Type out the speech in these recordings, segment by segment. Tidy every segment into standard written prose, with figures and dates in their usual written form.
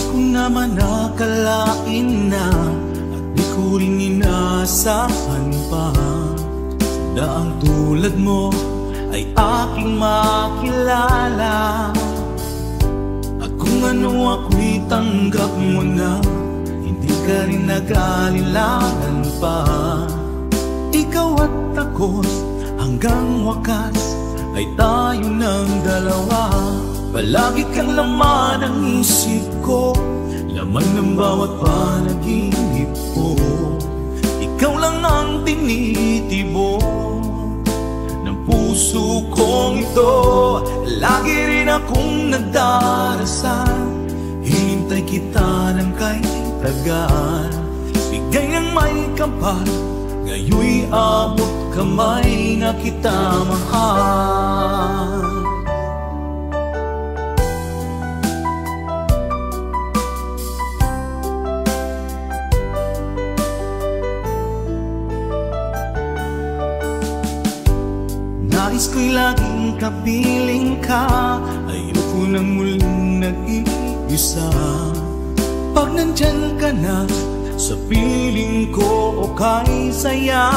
ko naman akalain na at di ko rin inaasahan pa na ang tulad mo ay aking makilala. At kung ano ako'y tanggap mo na, hindi ka rin nag-aalilangan pa. Ikaw at ako hanggang wakas ay tayo ng dalawa. Palagi kang laman ng isip ko, laman ng bawat panaginip ko. Ikaw lang ang tinitibok ng puso kong ito. Lagi rin akong nagdarasal, hinintay kita ng kay tagal. Bigay ng may kapal, ngayon'y abot kamay na kita mahal. Nais ko'y laging kapiling ka, ayoko nang muling nag-iisa. Pag nandyan ka na, sa piling ko okay saya.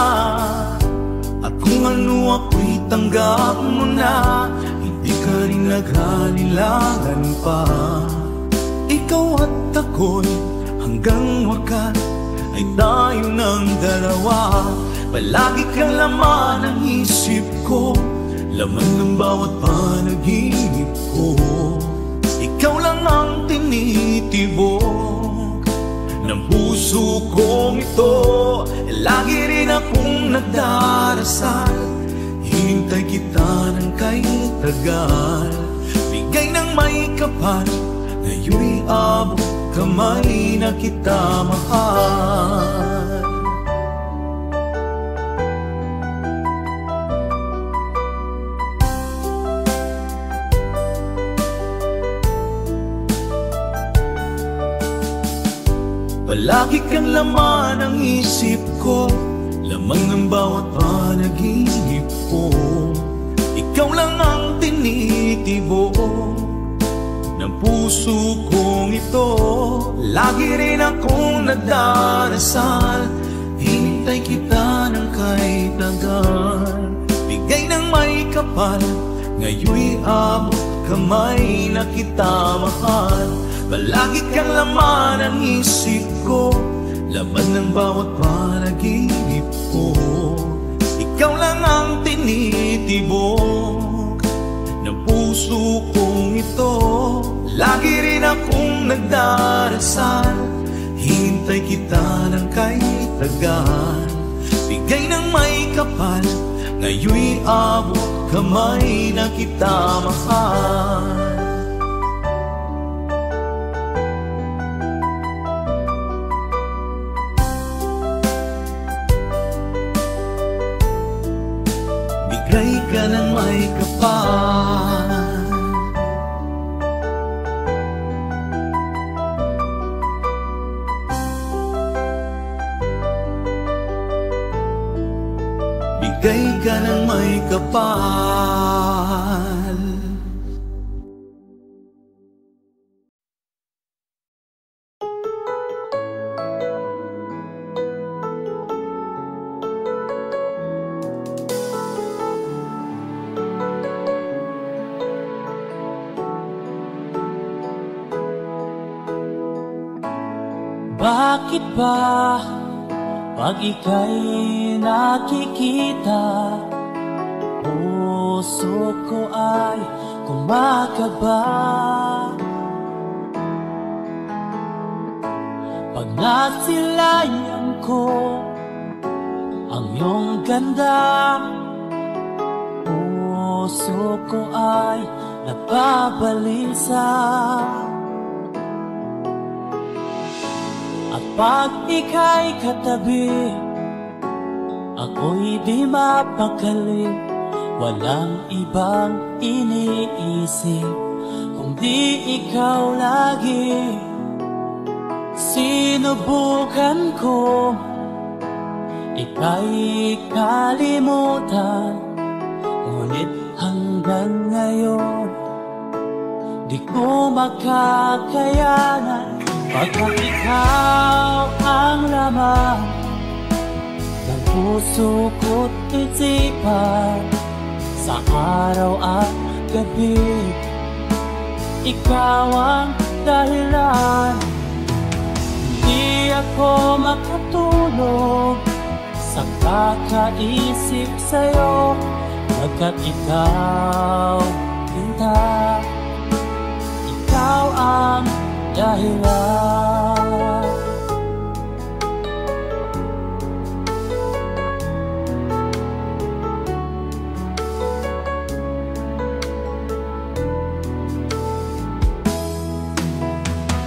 At kung ano ako'y tanggap mo na, hindi ka rin nag-aalilangan pa. Ikaw at ako'y hanggang wakas ay tayo ng dalawa. Palagi kang laman ng isip ko, laman ng bawat panaginip ko. Ikaw lang ang tinitibok ng puso kong ito. Lagi rin akong nagdarasal, hinintay kita ng kay tagal. Bigay ng may kapal, ngayon'y abot kamay na kita mahal. Palagi kang laman ng isip ko, laman ng bawat panaginip ko. Ikaw lang ang tinitibok ng puso kong ito. Lagi rin akong nagdarasal, hinintay kita ng kay tagal. Bigay ng may kapal, ngayon'y abot kamay na kita mahal. Palagi kang laman ng isip ko, laman ng bawat panaginip ko. Ikaw lang ang tinitibok ng puso kong ito. Lagi rin akong nagdarasal, hinintay kita ng kay tagal. Bigay ng may kapal, ngayon'y abot kamay na kita mahal. Bigay ka ng may kapal, bigay ka ng may kapal. Bakit ba pag ika'y nakikita, puso ko ay kumakaba? Pag nasilayan ko ang iyong ganda, puso ko ay nababalisa. At pag ika'y katabi, ako'y di mapakali. Walang ibang iniisip kundi ikaw lagi. Sinubukan ko ika'y kalimutan, ngunit hanggang ngayon di ko makakayanan pagkat ikaw ang laman ng puso ko't isipan. Sa araw at gabi, ikaw ang dahilan. Hindi ako makatulog sa kakaisip sa'yo, pagkat ikaw, Sinta, ikaw ang dahilan.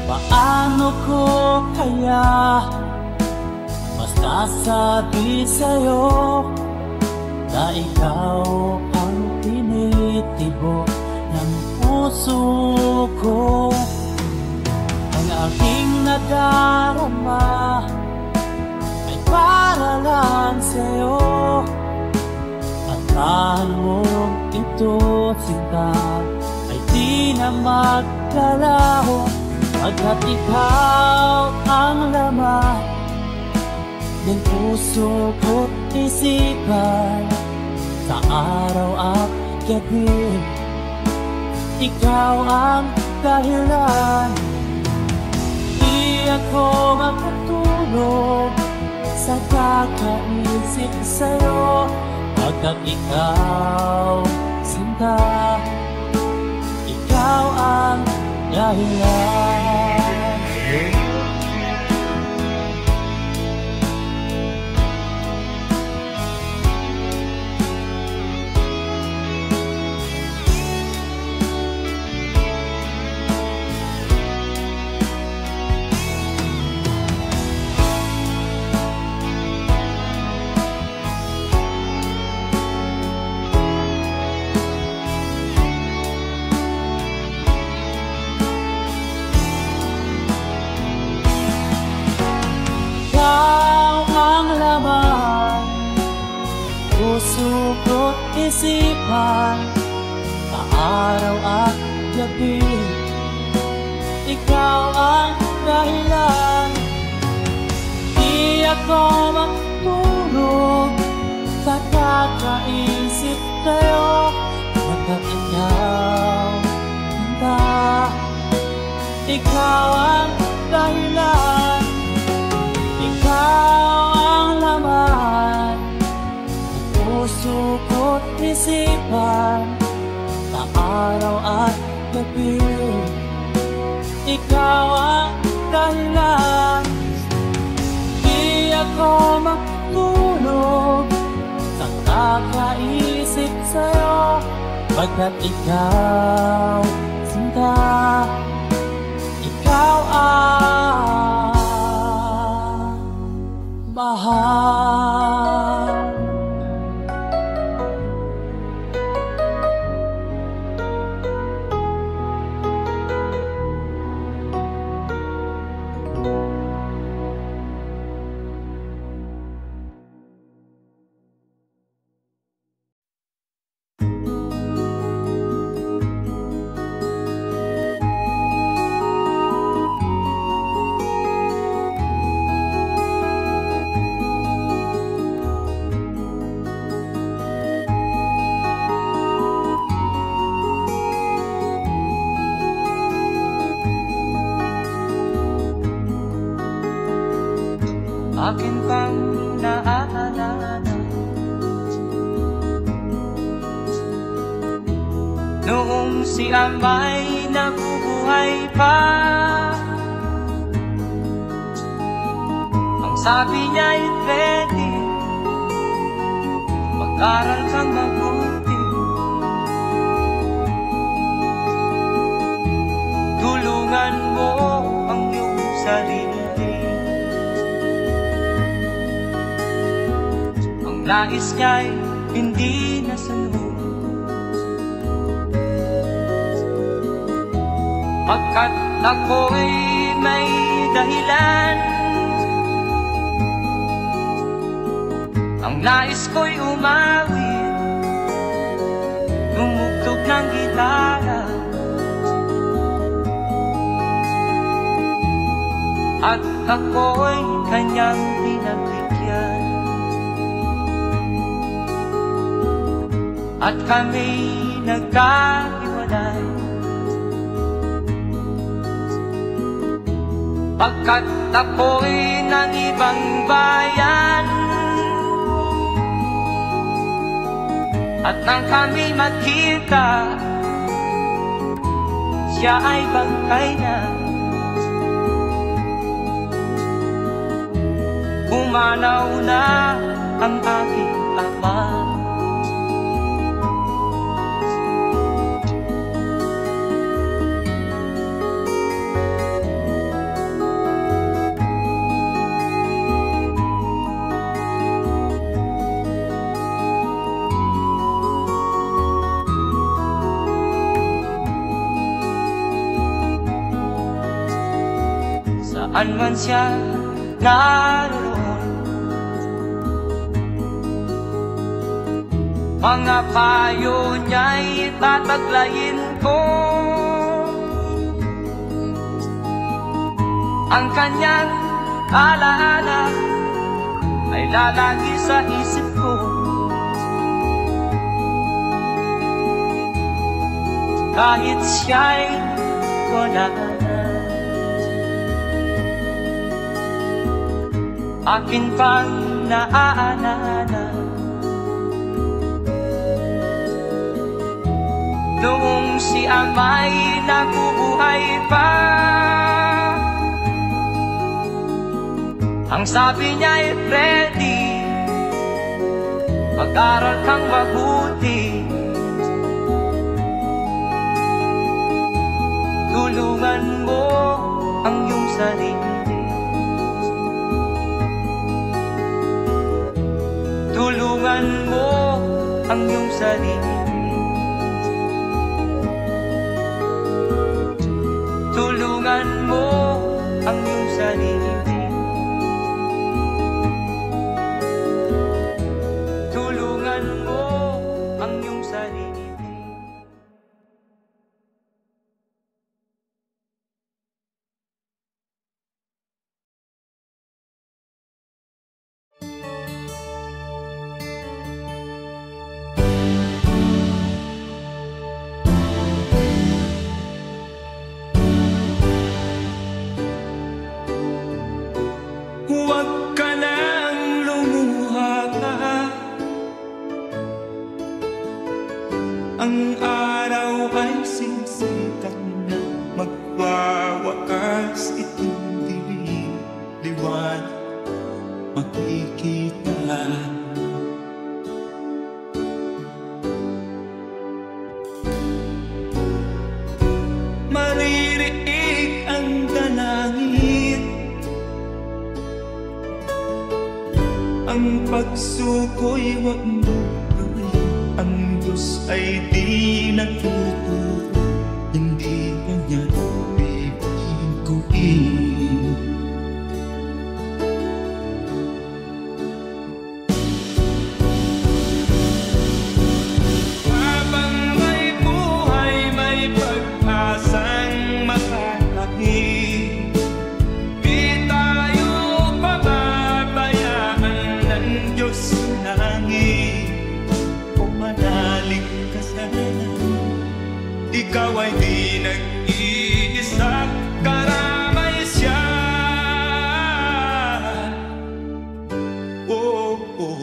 Paano ko kaya masasabi sa'yo na ikaw ang tinitibok ng puso ko? Ang aking nadarama ay para lang sa'yo, at mahal mo ito, Sinta, ay di na maglalaho. Pagkat ikaw ang laman ng puso ko't isipan. Sa araw at gabi, ikaw ang dahilan. Di ako makatulog sa kakaisip sa'yo, pagkat ikaw, Sinta, ikaw ang dahilan. Puso ko't isipan, sa araw at gabi, ikaw ang dahilan. Di ako matulog sa kakaisip sa'yo, pagkat ikaw, Sinta, ikaw ang dahilan. Ikaw ang laman, puso ko't isipan, sa araw at gabi, ikaw ang dahilan. Di ako matulog sa kakaisip sa'yo, pagkat ikaw, Sinta, ikaw ang mahal. Akin pang naaalala noong si Amay nabubuhay pa. Ang sabi niya'y pwede mag-aral kang mabuti, tulungan mo ang iyong sarili. Nais niya'y hindi nasunod, pagkat ako'y may dahilan. Ang nais ko'y umawit, tumugtog ng gitara, at ako'y kanyang pinagbigyan. At kami nagkahiwalay, pagkat ako'y ng ibang bayan. At nang kami magkita, siya ay bangkay na. Umanaw na ang aking ama. Saan man siya naroon, mga payo niya'y tataglayin ko. Ang kanyang alaala ay lalagi sa isip ko. Kahit siya'y wala na, akin pang naaalala noong si ama'y nabubuhay pa. Ang sabi niya'y Freddy, mag-aral kang mabuti, tulungan mo ang iyong sarili. Tulungan mo ang iyong sarili. Tulungan mo ang iyong sarili. Tulungan mo ang iyong sarili. Ang araw ay sisikat na, magwawakas itong dilim, liwanag makikita. Maririnig ang dalangin, ang pagsuko'y wag mo. Ang Diyos ay di natututo, hindi kanya bibiguin. Habang may buhay, may pag-asang makalaki, di tayo pababayaan ng Diyos sa langit. Manalig ka sana, ikaw ay di nag-iisa, karamay siya. Oh, oh.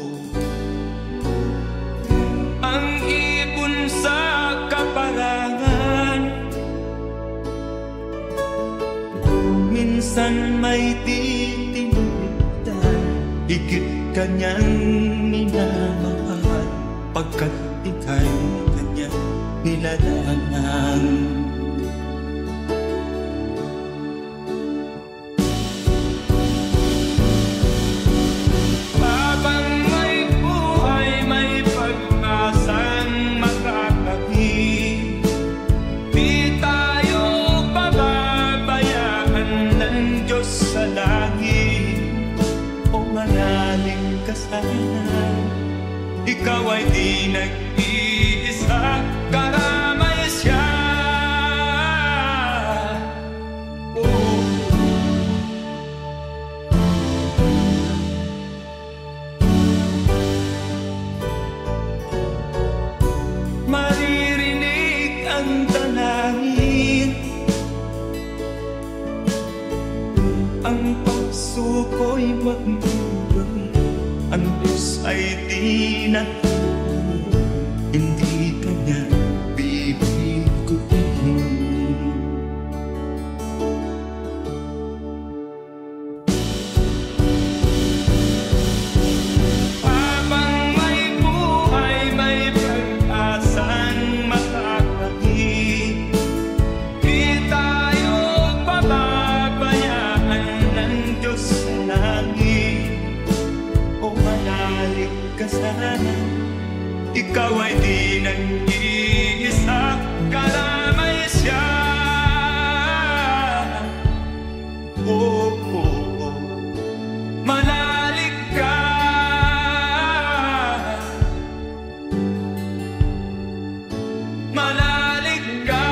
Ang ibon sa kaparangan, minsan may titinitan, higit kanyang minamahal, pagkat ika'y kanya nilalangan. Habang may buhay, may pag-asang makakakit, di tayo pababayaan ng Diyos sa langit. O manalig ka sana, ikaw ay di nag-iisa, karamay siya. Oh. ang puso ko'y magmumura. Ang Diyos ay di natuturo, hindi Kanya bibiguin. Habang may buhay, may pag-asang makakakit. Di tayo pababayaan ng Diyos sa langit. O manalig ka sana, ikaw ay di nag-iisa, kalamay siya. Oh, oh, oh. Manalig ka, manalig ka.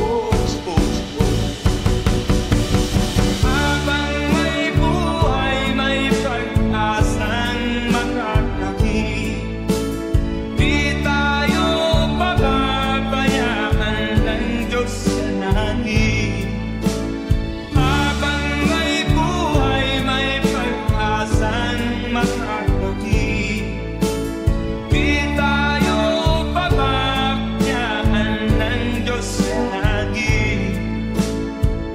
Oh, oh, oh. Habang may buhay, may pag-asang makakakit. Di tayo pababayaan ng Diyos sa langit. Habang may buhay, may pag-asang makakakit. Di tayo pababayaan ng Diyos sa langit.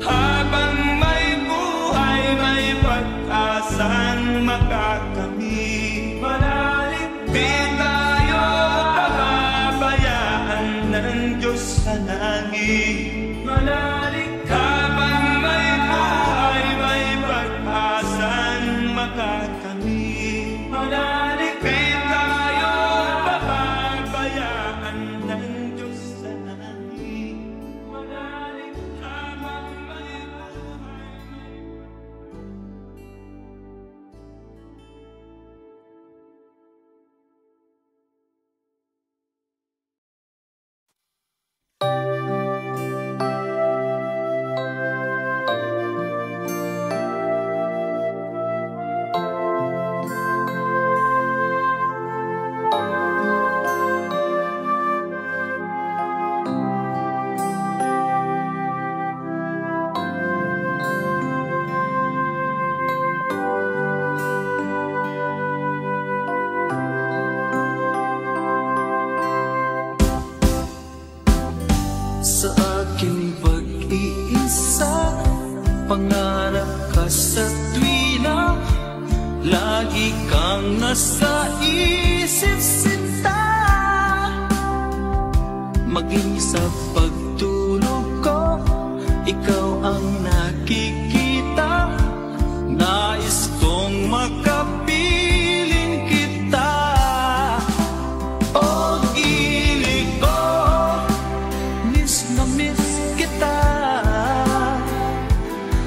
Habang may buhay, may pag-asang makakamit. Manalig, di tayo pababayaan ng Diyos sa langit. Manalig, habang may buhay, may pag-asang makakamit. Manalig, di tayo pababayaan ng Diyos sa langit. Manalig, habang may buhay, sa aking pag-iisa, pangarap ka sa tuwina, lagi kang nasa isip sinta. Maging sa pagtulog ko, ikaw ang nakikita. Nais kong makapiling kita. O gilig ko, miss na miss kita.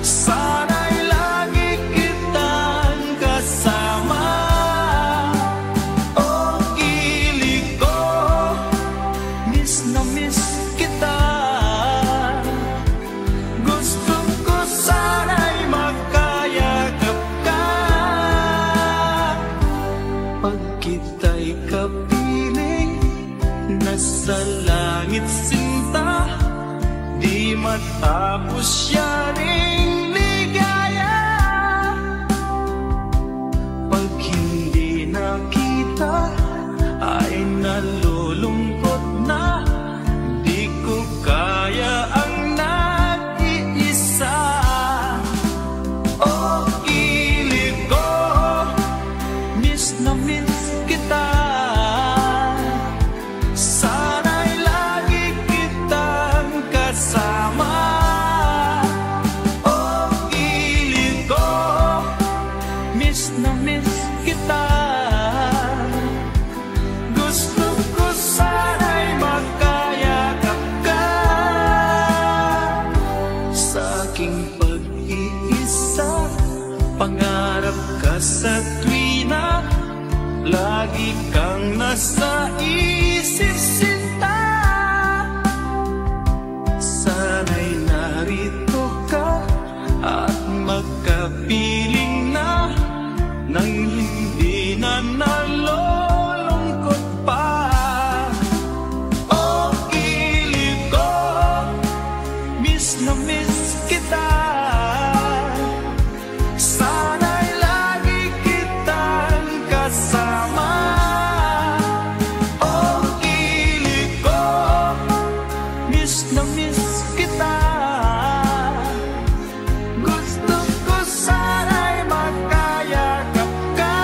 Sana'y lagi kitang kasama. O gilig ko, miss na miss kita. Gusto ko sana'y makayagap ka. Pag kita'y kapiling, nasa langit sinta. Di matapos siya ring ligaya. Pag hindi nakita, ay nalulungkot na. Di ko kaya ang nag-iisa. O gilig ko, miss na miss kita. Sana'y lagi kitang kasama. O gilig ko, miss na miss kita. Gusto ko sana'y makayakap ka. Sa aking pag-iisa, pangarap ka sa tuwina, lagi kang nasa isip sinta. Sana'y narito ka at magkapiling na, nang hindi na nalulungkot pa. O gilig ko, miss na miss miss kita. Gusto ko sana'y magkayakap ka.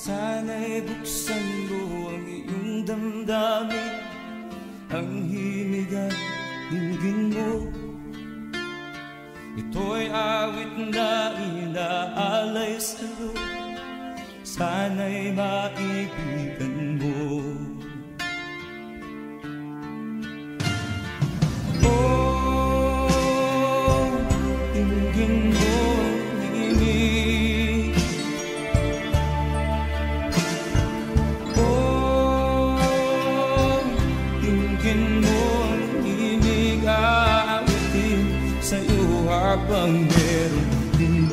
Sana'y buksan mo ang iyong damdamin, ang himig at dinggin mo. Ito'y awit na inaalay sa'yo, sana'y maibigan mo. Oh, dinggin mo ang himig. Sa'yo habang meron din.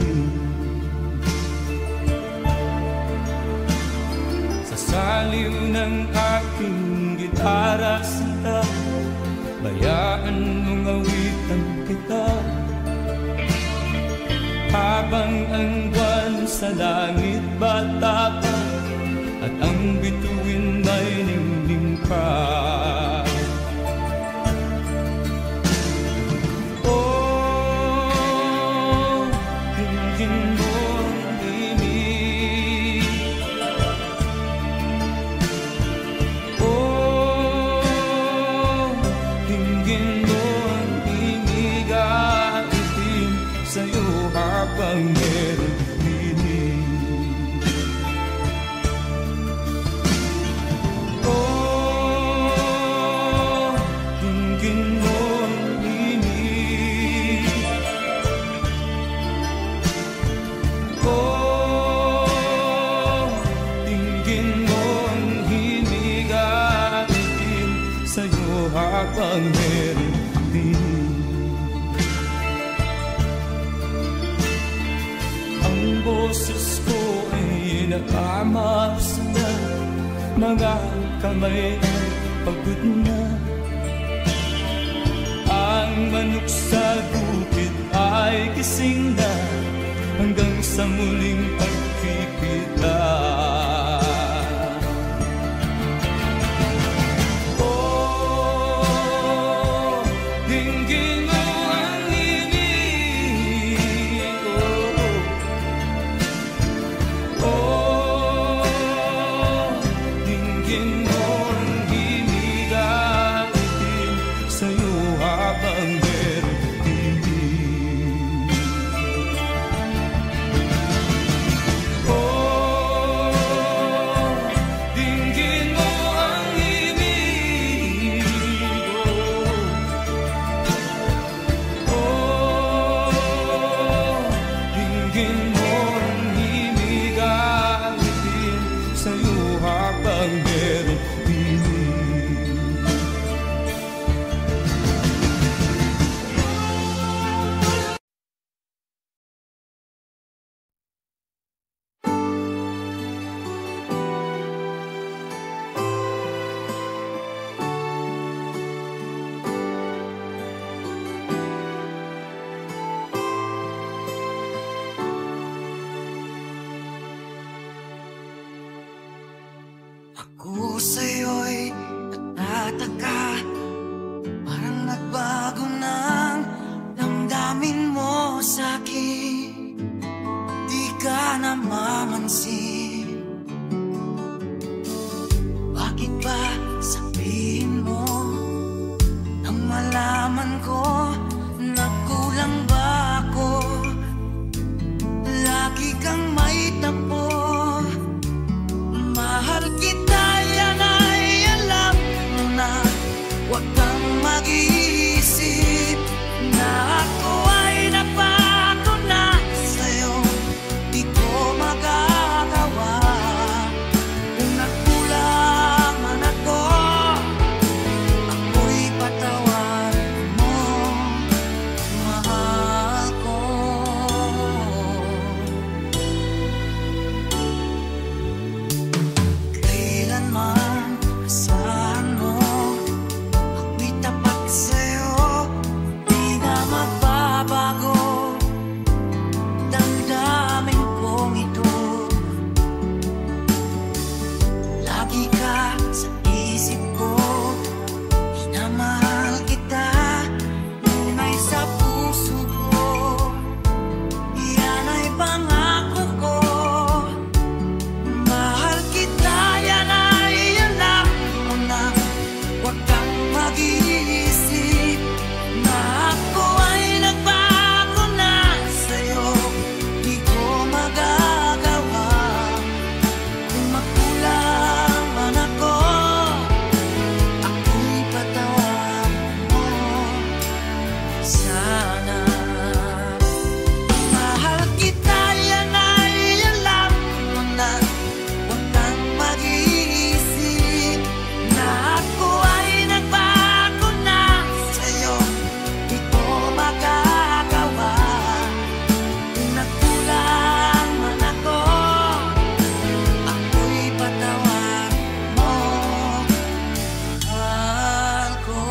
Sa saliw ng aking gitara sinta, bayaan mong awitan kita. Habang ang buwan sa langit bata pa, at ang bituin ay ningning pa. Habang meron dinig. Oh, dinggin mo ang himig. Oh, dinggin mo ang himig at itim sa'yo habang meron dinig. Boses ko ay nakamas na, mga kamay ay pagod na. Ang manok sa bukid ay gising na, hanggang sa muling pagkikita. Oh, dinggin mo ang himig. Oh, dinggin mo ang himig at itim sa'yo habang meron dinig. Oh, dinggin mo ang himig. Oh, dinggin mo ang himig at itim sa'yo habang meron dinig. Ako sa'yo'y natataka, parang nagbago na ang napapansin. Bakit ba sabihin mo nang malaman ko na kulang ba ako? Lagi kang may tapo. Mahal kita, yan ay alam mo na. Huwag kang mag-iisip na ako ay napako na sa'yo. Di ko magagawa. Kung nagkulang man ako, ako'y patawarin mo, mahal ko. Kailanman asahan mo, ako'y tapat sa'yo, di na magbabago. Damdamin kong ito, lagi ka sa isip ko. Minamahal kita, tunay sa puso ko. Yan ay pangako ko. Mahal kita, yan ay alam mo na. Huwag kang mag-iisip na ako ay nagbago na sa'yo. Di ko magagawa. Kung magkulang man ako, ako'y patawarin mo sana. Mahal kita, yan ay alam mo na. Huwag kang mag-iisip na ako ay nagbago na sa'yo. Di ko magagawa. Kung nagkulang man ako, ako'y patawarin mo, mahal ko.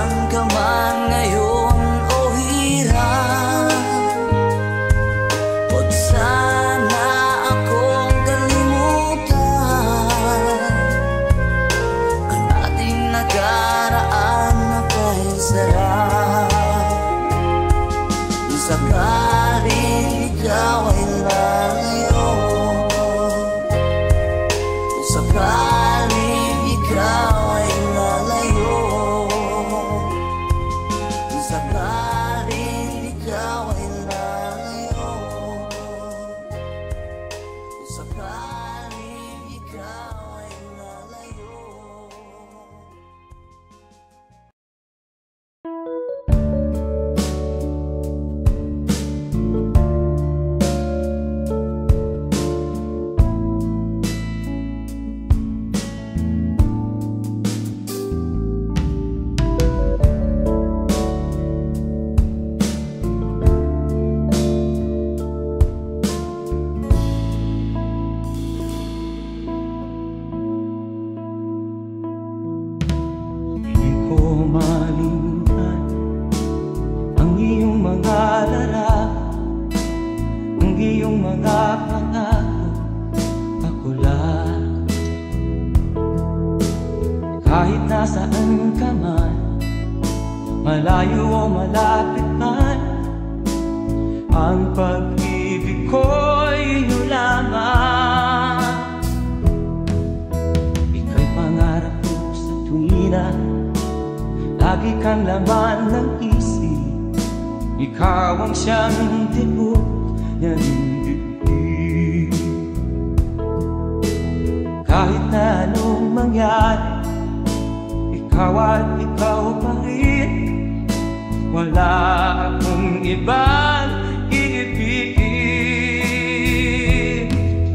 Nasaan ka man ngayon o hirap, huwag sana akong kalimutan ang ating nakaraan na kay sarap. Kung sakaling ikaw ay lalayo, kung sakaling ikaw ay lalayo, kung sakaling ikaw ay lalayo, kung sakaling ikaw ay lalayo. Hindi ko malimutan ang iyong mga larawan, ang iyong mga pangako, ako lang. Kahit nasaan ka man, malayo o malapit man, ang pag-ibig ko'y iyo lamang. Ika'y pangarap ko sa tuwina, lagi kang laman ng isip. Ikaw ang siyang tibok ng dibdib. Kahit na anong mangyari, ikaw at ikaw pa rin. Wala akong ibang iibigin.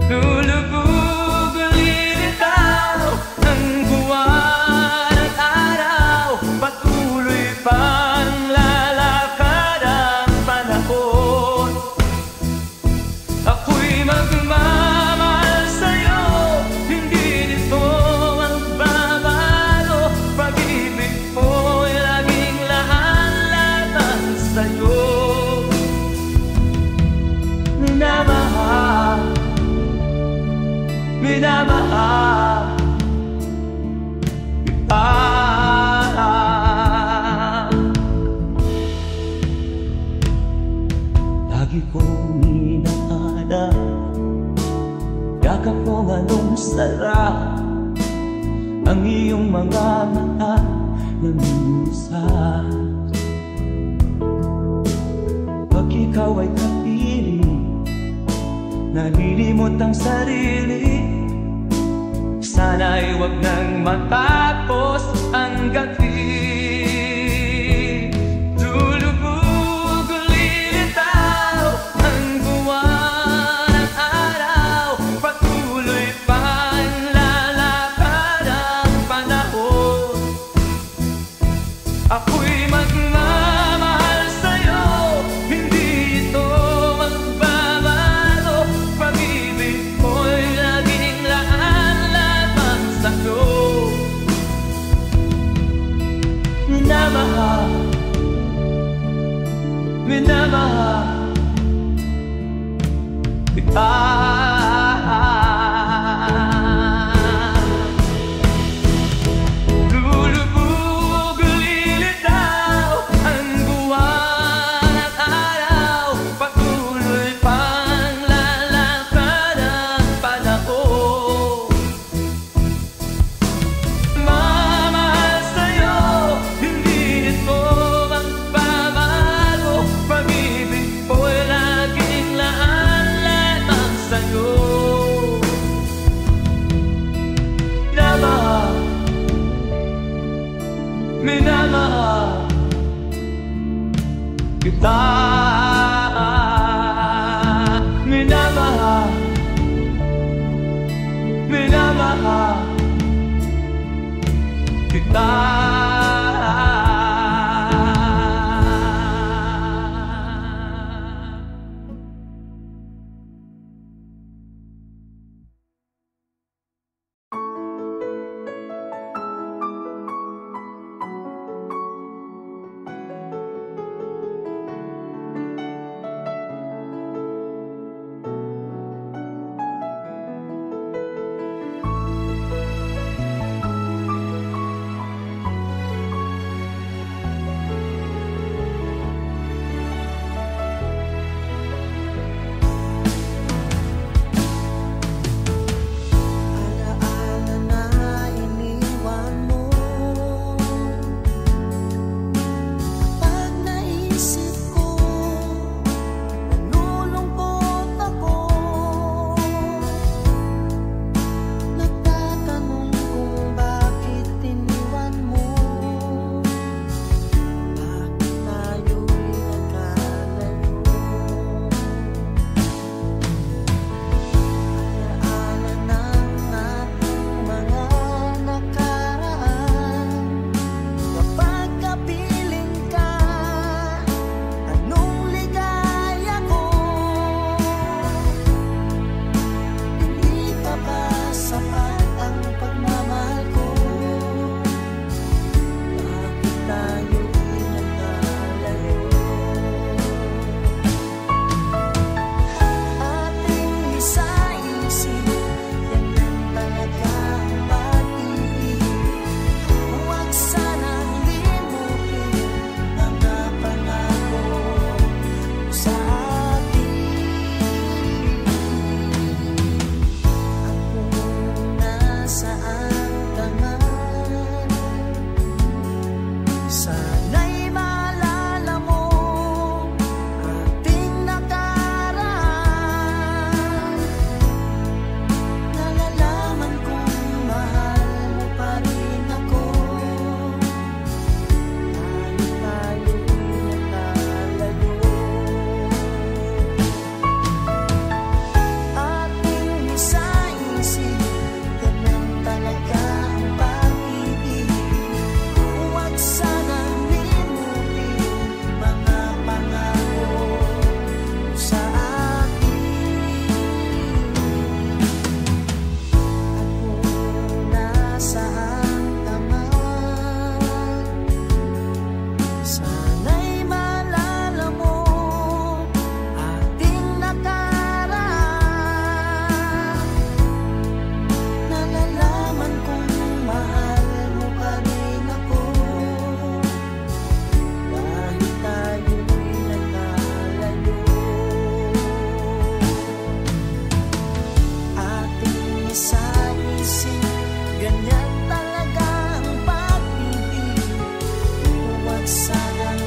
Lulubog ulit ikaw ng buwan at araw, patuloy pang lalakad ang panahon. Ako'y magmamahal sa'yo, hindi nito magbabago. Pag-ibig ko'y laging laan-laban sa'yo. Minamahal, minamahal kita. Lagi kong inahanap yakap mo anong sarap, ang iyong mga mata na minsan. Pag ikaw ay kapiling, nalilimot ang sarili. Sana'y wag nang matapos ang gabi. Lulubog ulilitaw ang buwan at araw, patuloy pang lalakad ang panahon. Ako'y magmamahal sa'yo, hindi ito magbabago. Pag-ibig ko'y laging laan-laban sa'yo. Minamahal, minamahal kita. Lulubog ulilitaw ang buwan at araw, patuloy pang lalakad ang panahon. Mamahal sa'yo, hindi ito magbabago. Pag-ibig ko'y laging laan-laban sa'yo. Minamahal, minamahal kita. Minamahal, minamahal kita. Ganyan talaga ang pag-ibig. Huwag sanang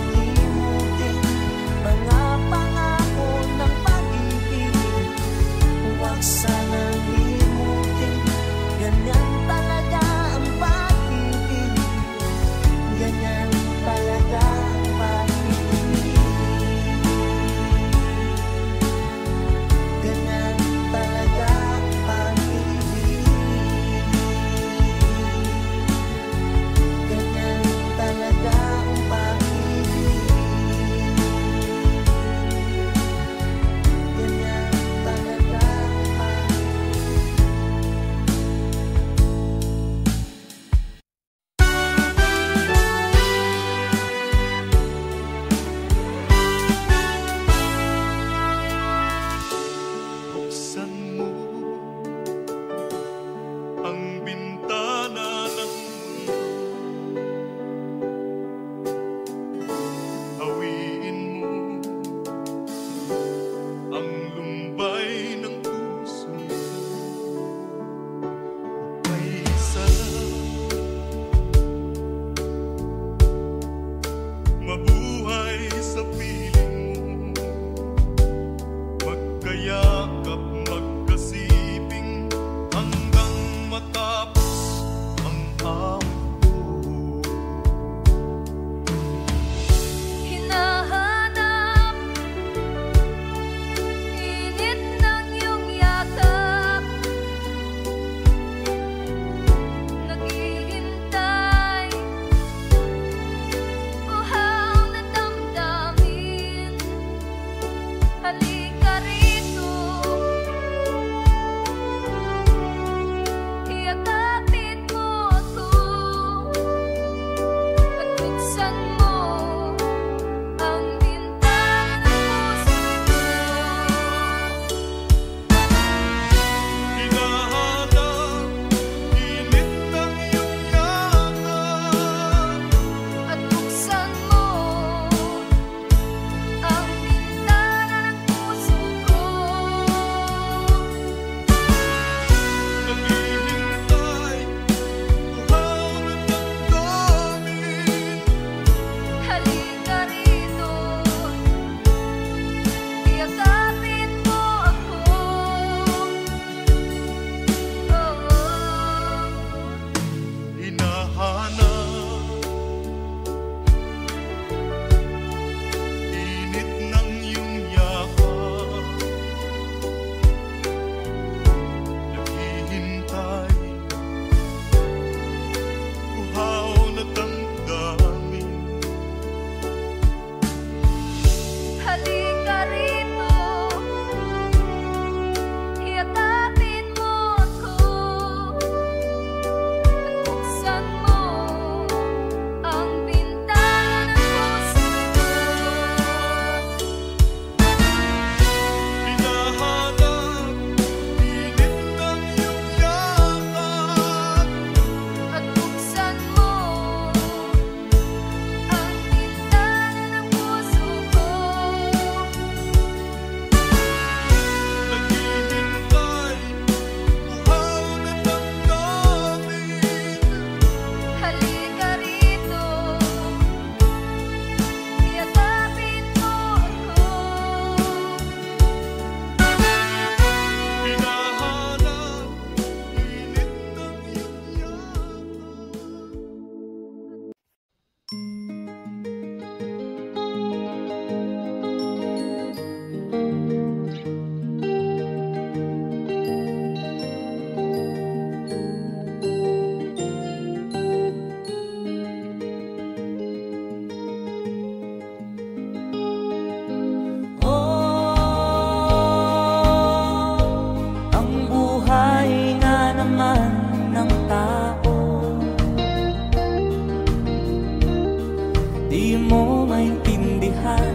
Di mo maintindihan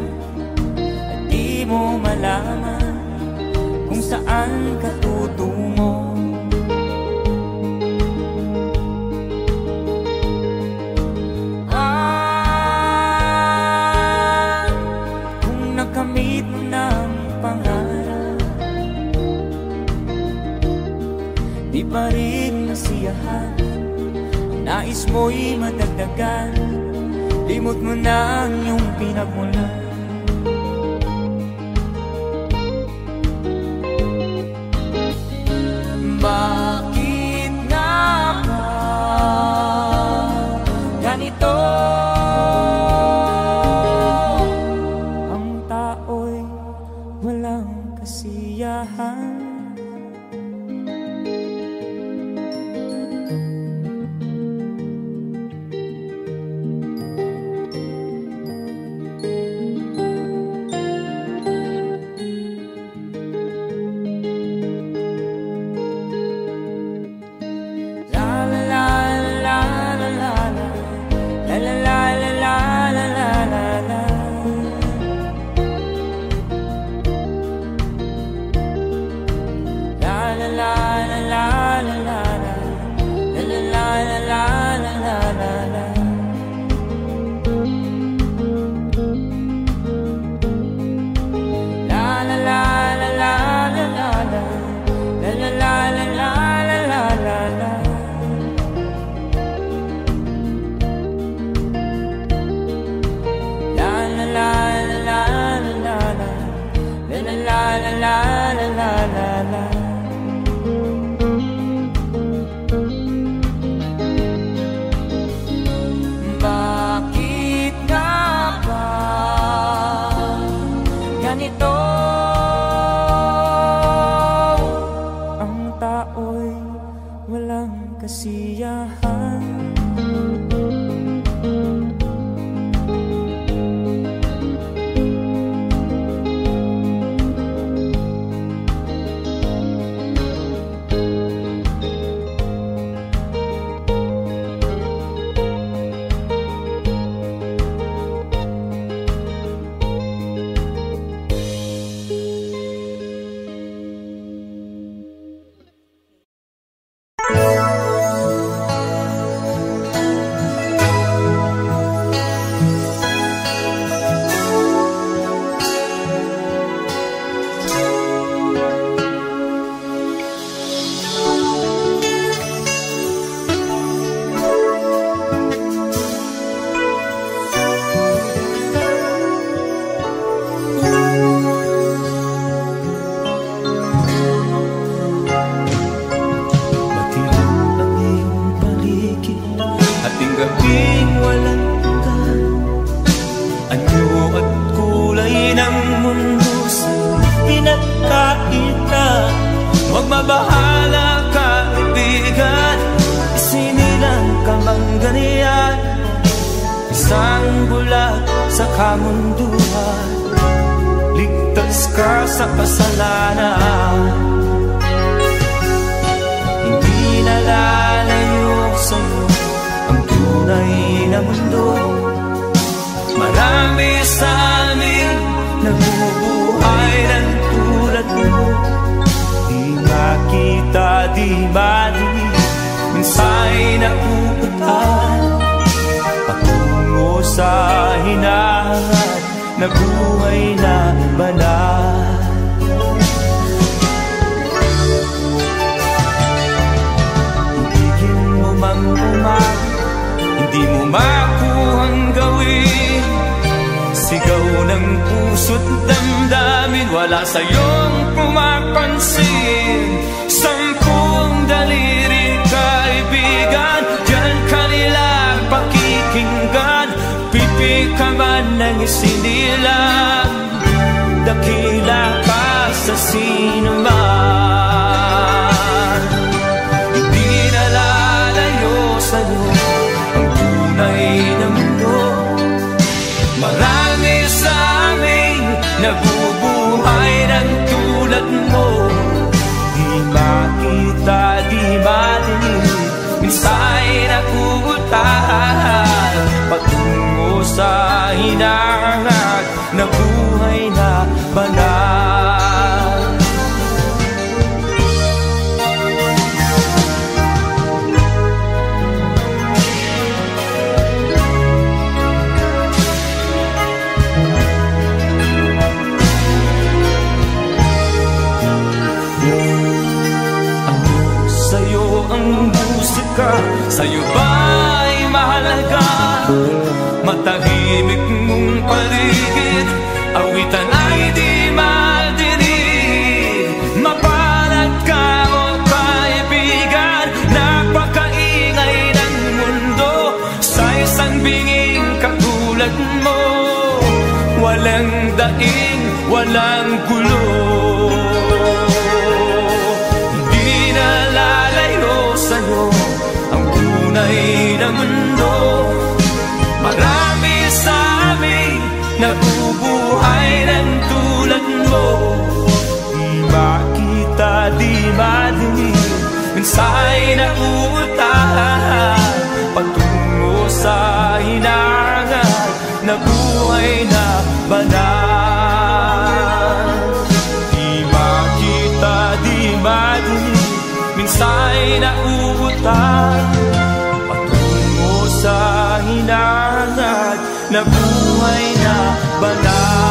at di mo malaman kung saan ka tutungo. Kung nakamit mo ng pangarap, di pa rin nasiyahan, nais mo'y madagdagan, limot mo na ang iyong pinagmulan. Bakit nga ba ganito? Ang tao'y walang kasiyahan. Bakit nga ba ganito? Ang tao'y walang kasiyahan. Magmabahala ka, kaibigan, isinilang ka mang ganyan. Isang bulat sa kamunduhan, ligtas ka sa kasalanan. Hindi nalalayo sa'yo ang tunay na mundo. Marami sa amin nabubuhay ng tulad mo. Kita di mali, minsa'y napupuntan patungo sa hinahanap na buhay na banal. Ibigin mo mang hindi mo makuhang gawin. Sigaw ng puso't damdamin, wala sa'yong pumapansin. Sampung daliri kaibigan, diyan kanila pakikinggan. Pipi ka man ng isinilang, dakila pa sa sinuman. Hindi nalalayo sa'yo ang tunay na mundo. Marami sa amin nabubuhay ng tulad mo. Di makita, di madinig, minsa'y nakugutan patungo sa hinahangad na buhay na banal. Sa'yo ang musika, sa'yo ba'y mahalaga? Matahimik mong paligid, awitan ay di madinig. Mapalad ka o kaibigan, napakaingay ng mundo. Sa isang binging katulad mo, walang daing, walang gulo. Hindi na lalayo sa'yo ang tunay na mundo. Marami sa amin nabubuhay ng tulad mo. Di makita, di madinig, minsa'y nauutahan patungo sa hinahangad na buhay na banal. Di makita, di madinig, minsa'y nauutahan patungo sa hinahangad na buhay na banal.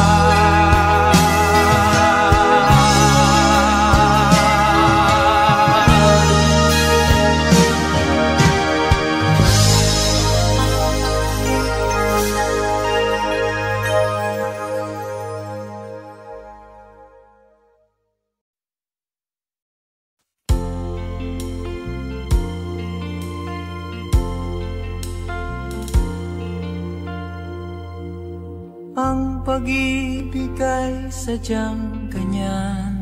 Ang pag-ibig ay sadyang ganyan,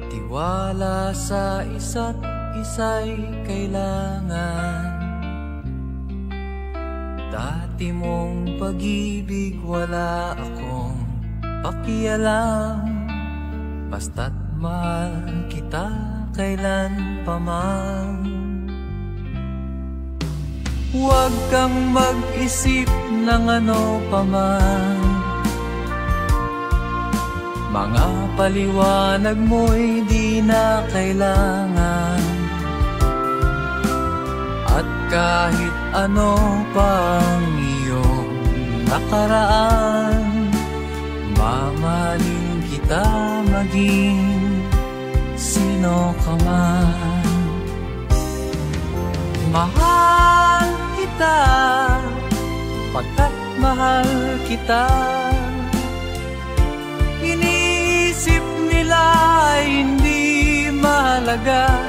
tiwala sa isa't isa'y kailangan. Dati mong pag-ibig wala akong pakialam, basta't mahal kita kailan pa man. Huwag kang mag-isip ng ano pa man, mga paliwanag mo'y di na kailangan. At kahit ano pang iyong nakaraan, mamahalin kita maging sino ka man. Mahal kita, pagkat mahal kita. Inisip nila hindi mahalaga,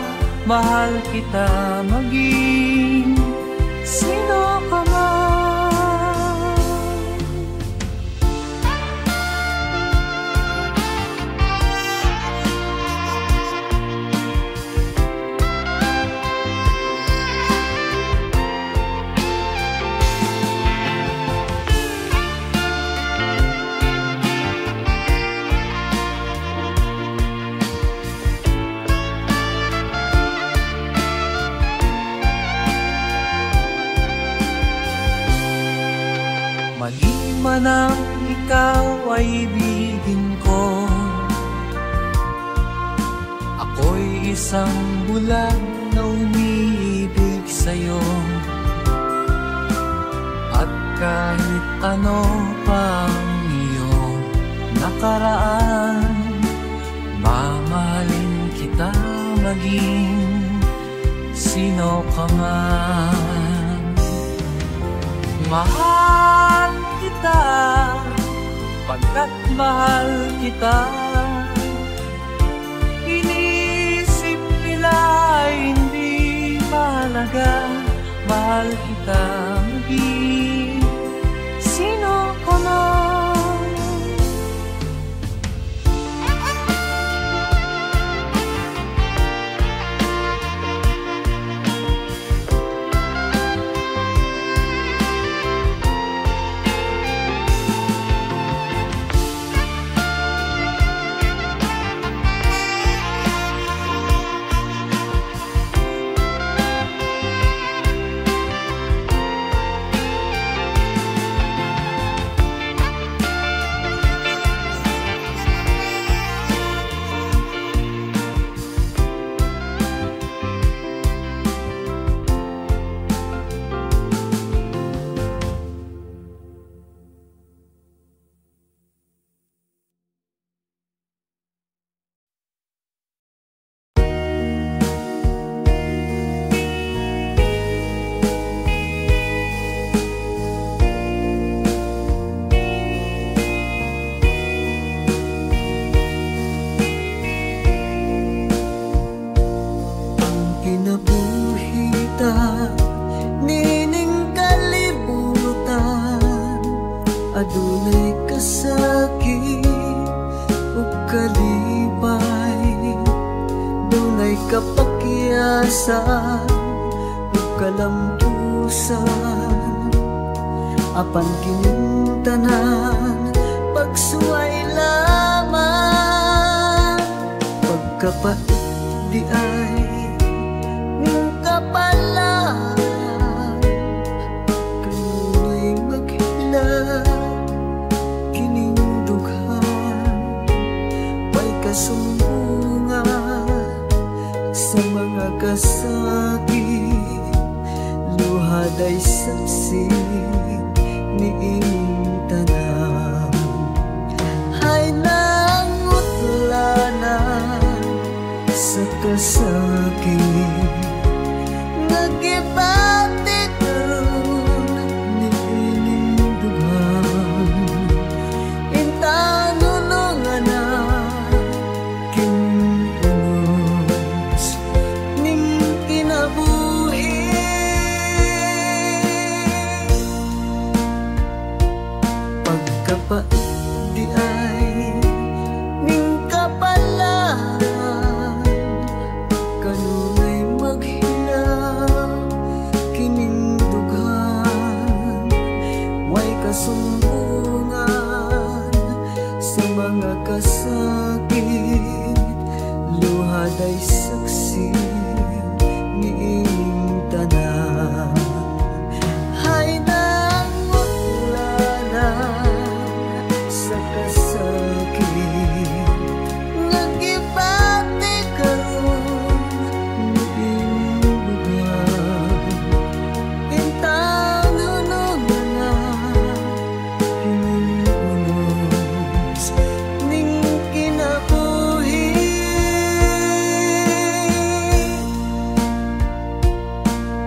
mahal kita maging sino ka man. Maliman ang ikaw ay ibigin ko, ako'y isang bulag na umiibig sa'yo. At kahit ano pang iyong nakaraan, mamahalin kita maging sino ka man. Mahal kita, pagkat mahal kita. Inisip nila hindi mahalaga, mahal kita maging sino ka man. adunay kasakit o kalipay, dunay kapakyasan o kalampusan, apan kining tanan pagsuway lamang, pagkapait di ay ng kapalan, kanunay maghila kining dughan, may kasumbungan sa mga kasakit, luhad ay saksi ni inyong tanan. Hay nangutlanan sa kasakit, nagibati karon ni inyong dughan, intanunungan na kinunos ning kinabuhi. Pagkapait di ay ning kapalan, kanunay maghilaw kining dughan, way kasumbungan sa mga kasakit, luhad ay saksi ni inyong tanan. Hay nangutlanan sa kasakit, nagibati karon ni inyong dughan, intanunungan na kining unos ning kinabuhi.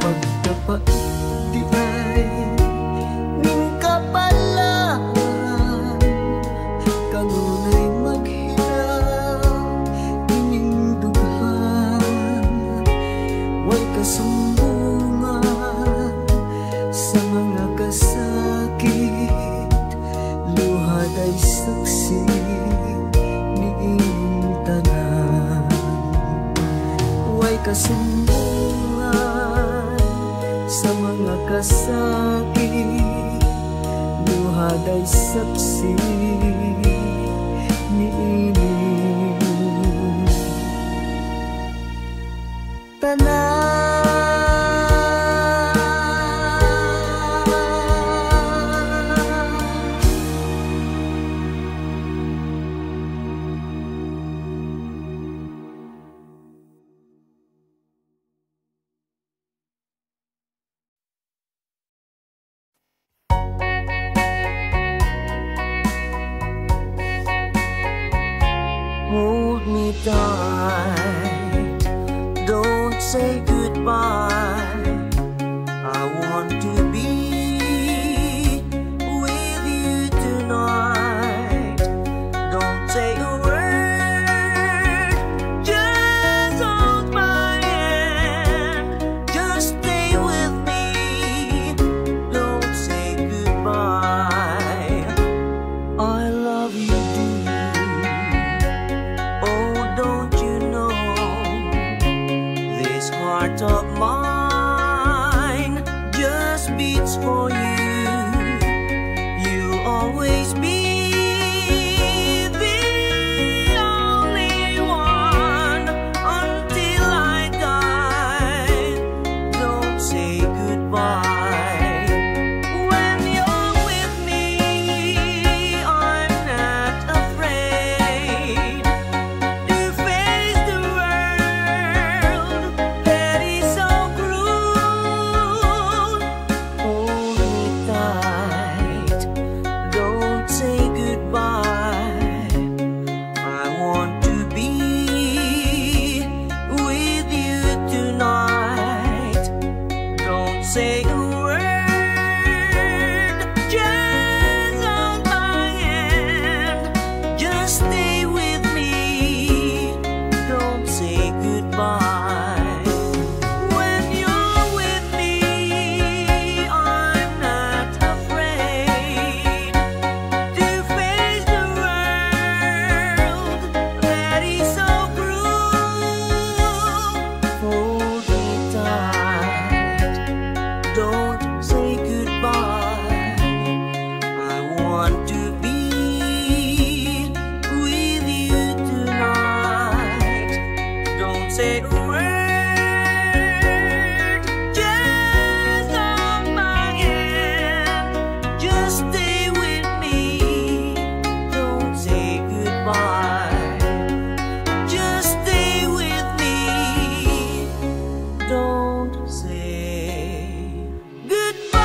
Pagkapait di ay ning kapalan, kanunay maghilaw kining dughan, way kasumbungan sa mga kasakit, luhad ay saksi ni inyong tanan. Way kasumbungan sa mga kasakit, luhad ay saksi ni inyong tanan. Hold me tight, don't say goodbye. I want to be with you tonight. Don't say a word, just hold my hand, just stay with me. Don't say goodbye. I love you dear. Oh, don't you know this heart of mine want to be with you tonight. Don't say a word, just hold my hand. Just stay with me, don't say goodbye. Just stay with me, don't say goodbye.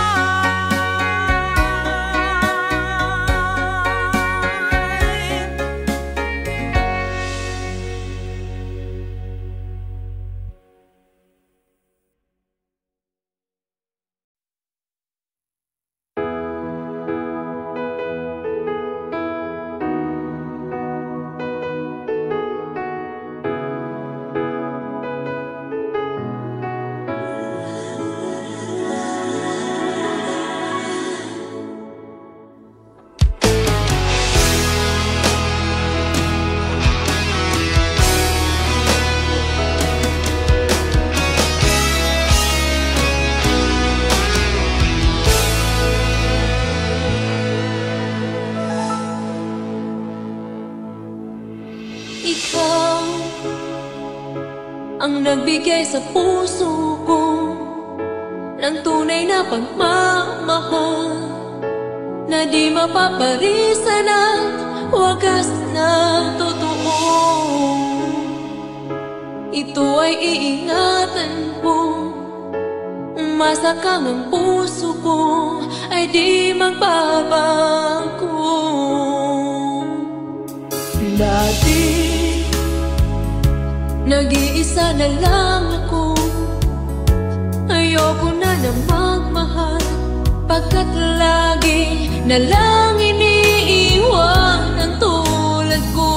Ikaw ang nagbigay sa puso ko ng tunay na pagmamahal na di mapaparisan at wagas na totoo. Ito ay iingatan ko, umasa kang ang puso ko ay di magbabago. Dati nag-iisa na lang ako, ayoko na na magmahal, pagkat lagi na lang iniiwan ang tulad ko.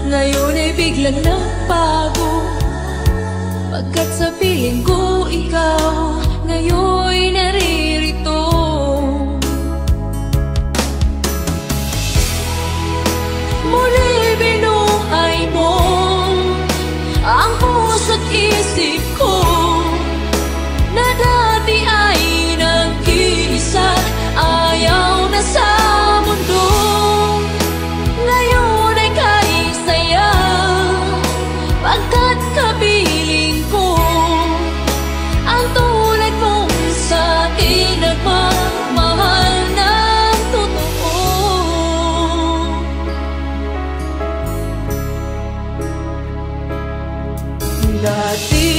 Ngayon ay biglang nagbago, pagkat sa piling ko ikaw ngayon naririto. Muli binuhay mo ang puso't isip ko na dati ay nag-iisa, ayaw na sa mundo. Ngayon ay kaisaya, pagkat kapiling ko ang tulad mong sa akin nagmamahal ng totoo. Dati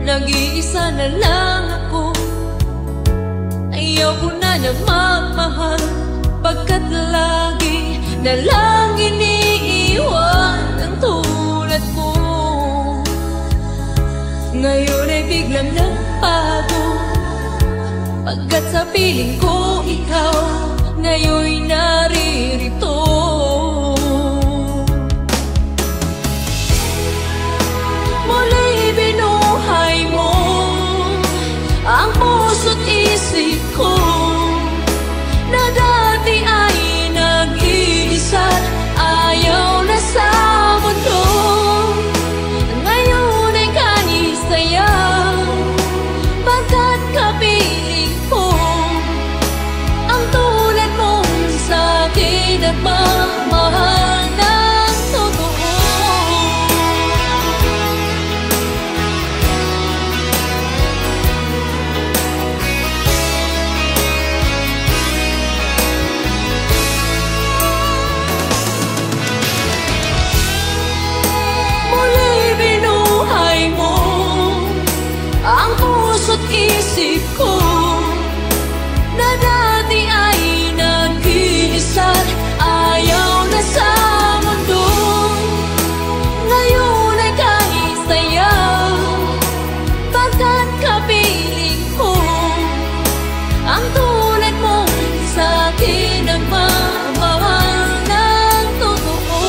nag-iisa na lang ako, ayaw ko na na magmahal, pagkat lagi na lang iniiwan ang tulad ko. Ngayon ay biglang nagbago, pagkat sa piling ko ikaw ngayon naririto. Muli binuhay mo ang puso't isip ko na dati ay nag-iisa, ayaw na sa mundo. Ngayon ay kanisaya, pagkat kapiling ko ang tulad mong sa akin nagmamahal ng totoo. Ang puso't isip ko na dati ay nag-iisa, ayaw na sa mundo. Ngayon ay kanisaya, pagkat kapiling ko ang tulad mong sa akin nagmamahal ng totoo.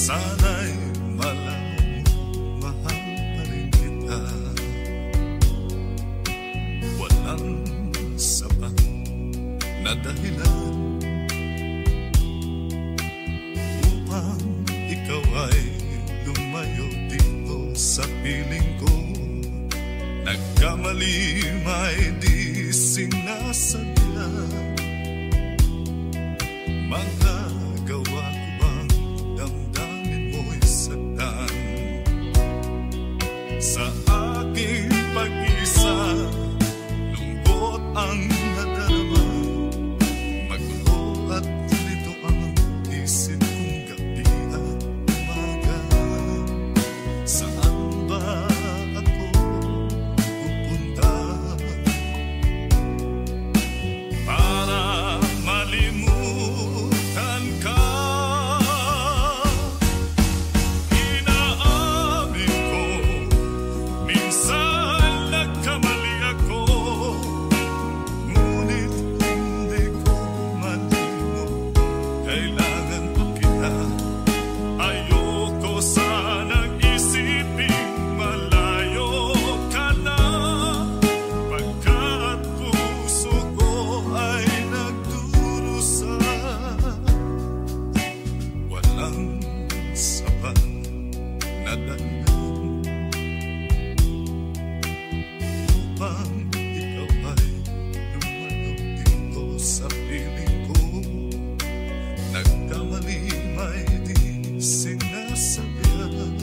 Sana'y malaman mo, mahal pa rin kita. Walang sapat na dahilan upang ikaw ay lumayo dito sa piling ko. Nagkamali may di sinasadya. Magagawa ko bang damdamin mo'y saktan? Sa aking pag-isa, lungkot ang nadarama. Magulo at lito ang isip kong gabi at umaga. Saan ba ako pupunta para malimutan ka? Inaamin ko, minsan nagkamali ako, ngunit hindi ko malimot. Kailangan pa kita. Ayoko sanang isipin malayo ka na, pagkat puso ko ay nagdurusa. Walang sapat na dahilan upang ikaw ay lumayo dito sa piling ko. Nagkamali may di sinasabihan.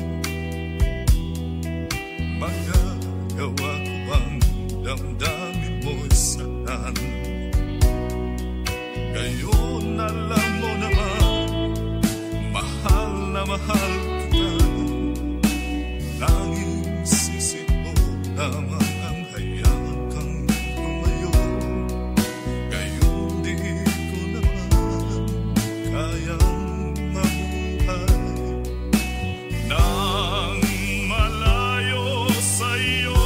Magagawa ko bang damdamin mo'y saktan? Ngayon alam mo naman, mahal na mahal kita. Tanging sisi ko lamang ang hayaan kang lumayo. Ngayon di ko naman kayang mabuhay nang malayo sa'yo.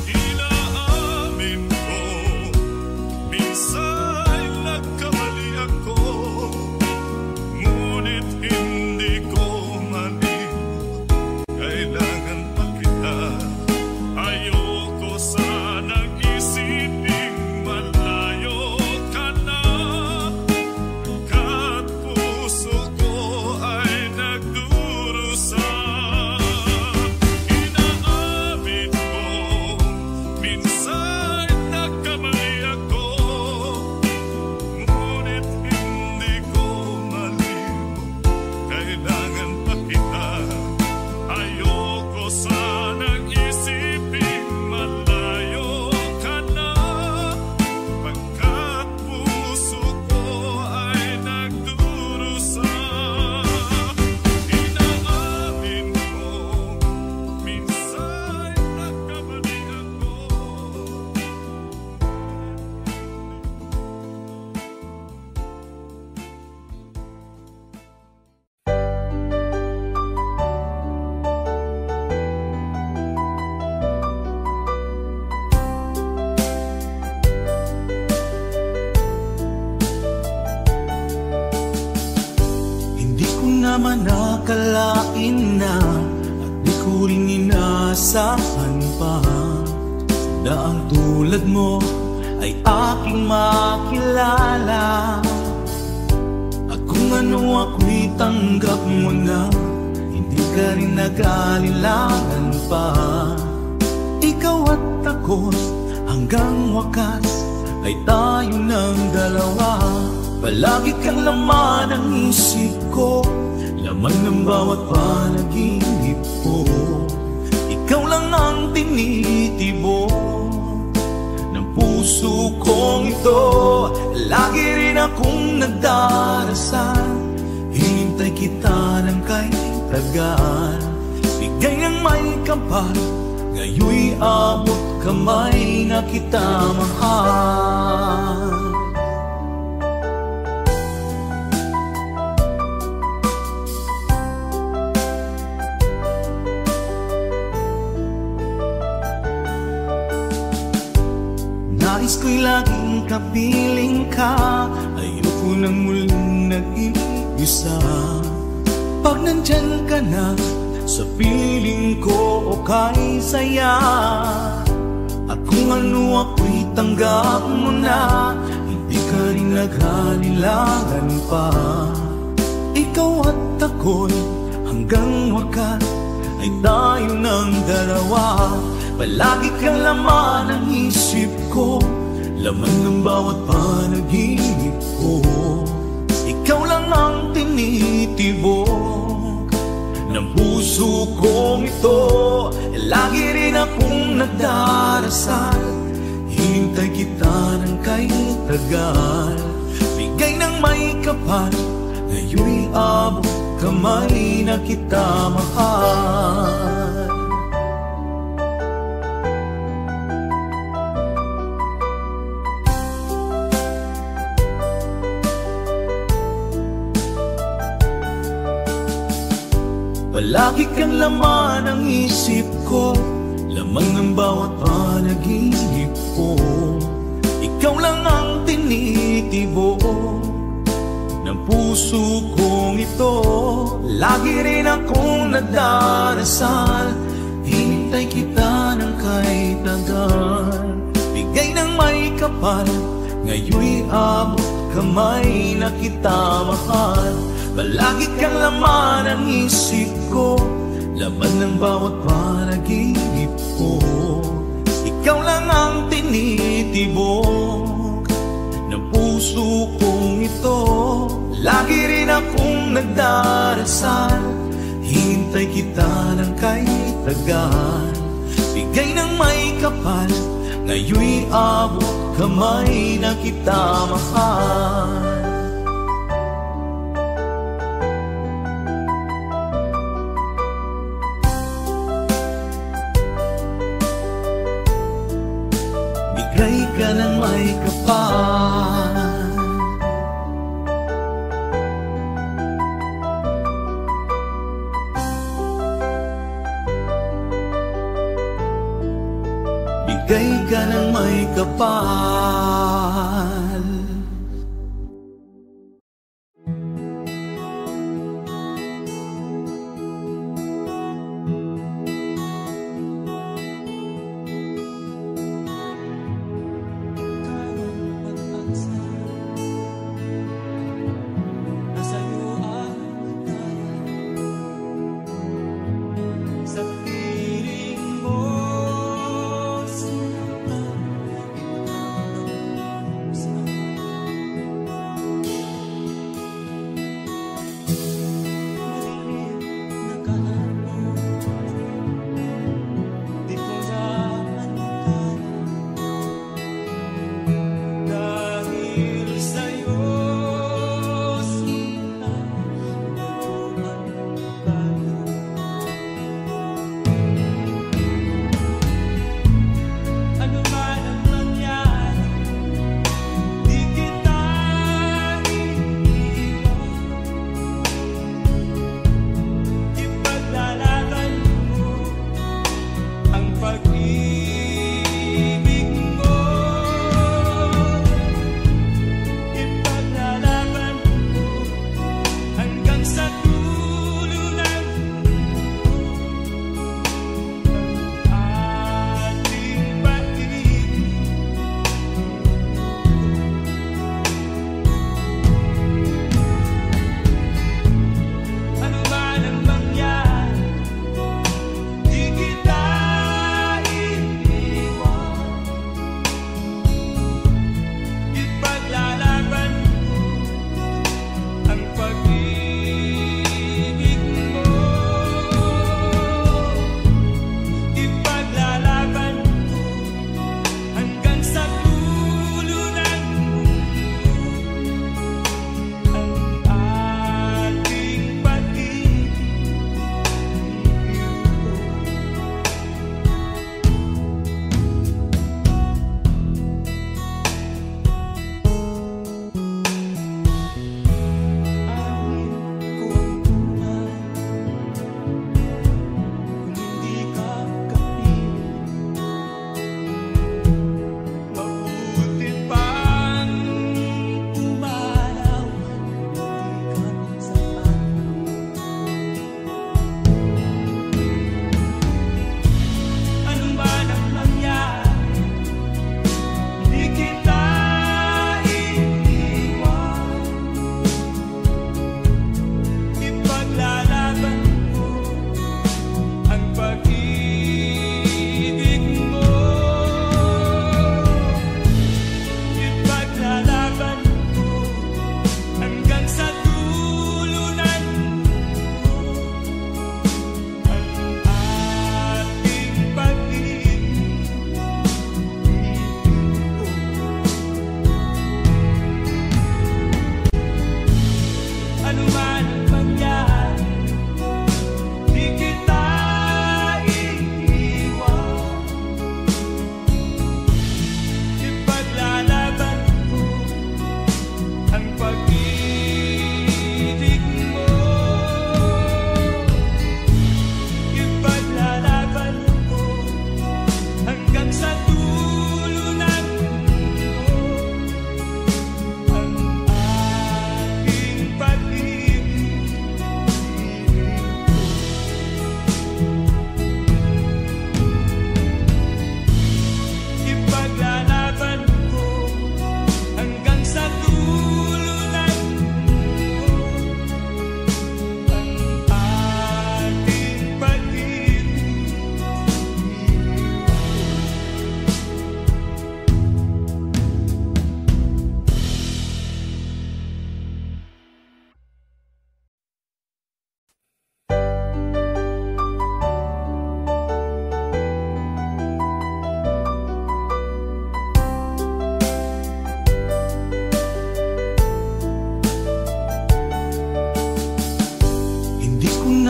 Inaamin ko, minsan nagkamali ako, ngunit hindi ko malimot. Kailangan pa kita. Ayoko sanang isipin malayo ka na, pagkat puso ko ay nagdurusa. Inaamin ko, minsan nagkamali ako, ngunit hindi ko malimot. Kailangan pa kita. Ayoko sanang isipin malayo ka na, pagkat puso ko ay nagdurusa. Inaamin ko, minsan nagkamali ako. Hindi ko naman nakalain na at di ko rin inaasahan pa daang tulad mo ay aking makilala. At kung ano ako'y tanggap mo na, hindi ka rin nag-alilangan pa. Ikaw at ako hanggang wakas ay tayo ng dalawa. Palagi kang laman ng isip ko, laman ng bawat panaginip ko. Ikaw lang ang tinitibok ng puso kong ito. Lagi rin akong nagdarasal, hinintay kita ng kay tagal. Bigay ng may kapal, ngayoy abot kamay na kita mahal. Nais ko'y laging kapiling ka, ayoko nang muling nag-iba. isa. Pag nandyan ka na sa piling ko, okay saya. At kung ano ako'y tanggap mo na, hindi ka rin naghalilangan pa. Ikaw at ako'y hanggang wakas ay tayo ng dalawa. Palagi kang laman ng isip ko, laman ng bawat panaginip ko. Ikaw lang ang tinitibok ng puso kong ito. Lagi rin akong nagdarasal, hinintay kita ng kay tagal. Bigay ng may kapal, ngayon'y abot kamay na kita mahal. Palagi kang laman ng isip ko, laman ng bawat panaginip ko. Ikaw lang ang tinitibok ng puso kong ito. Lagi rin akong nagdarasal, hinintay kita ng kay tagal. Bigay ng may kapal, ngayon'y abot kamay na kita mahal. Palagi kang laman ng isip ko, laman ng bawat panaginip ko. Ikaw lang ang tinitibok ng puso kong ito. Lagi rin akong nagdarasal, hintay kita ng kay tagal. Bigay ng may kapal, ngayon'y abot kamay na kita mahal. Bigay ka ng may kapal, bigay ka ng may kapal. Sa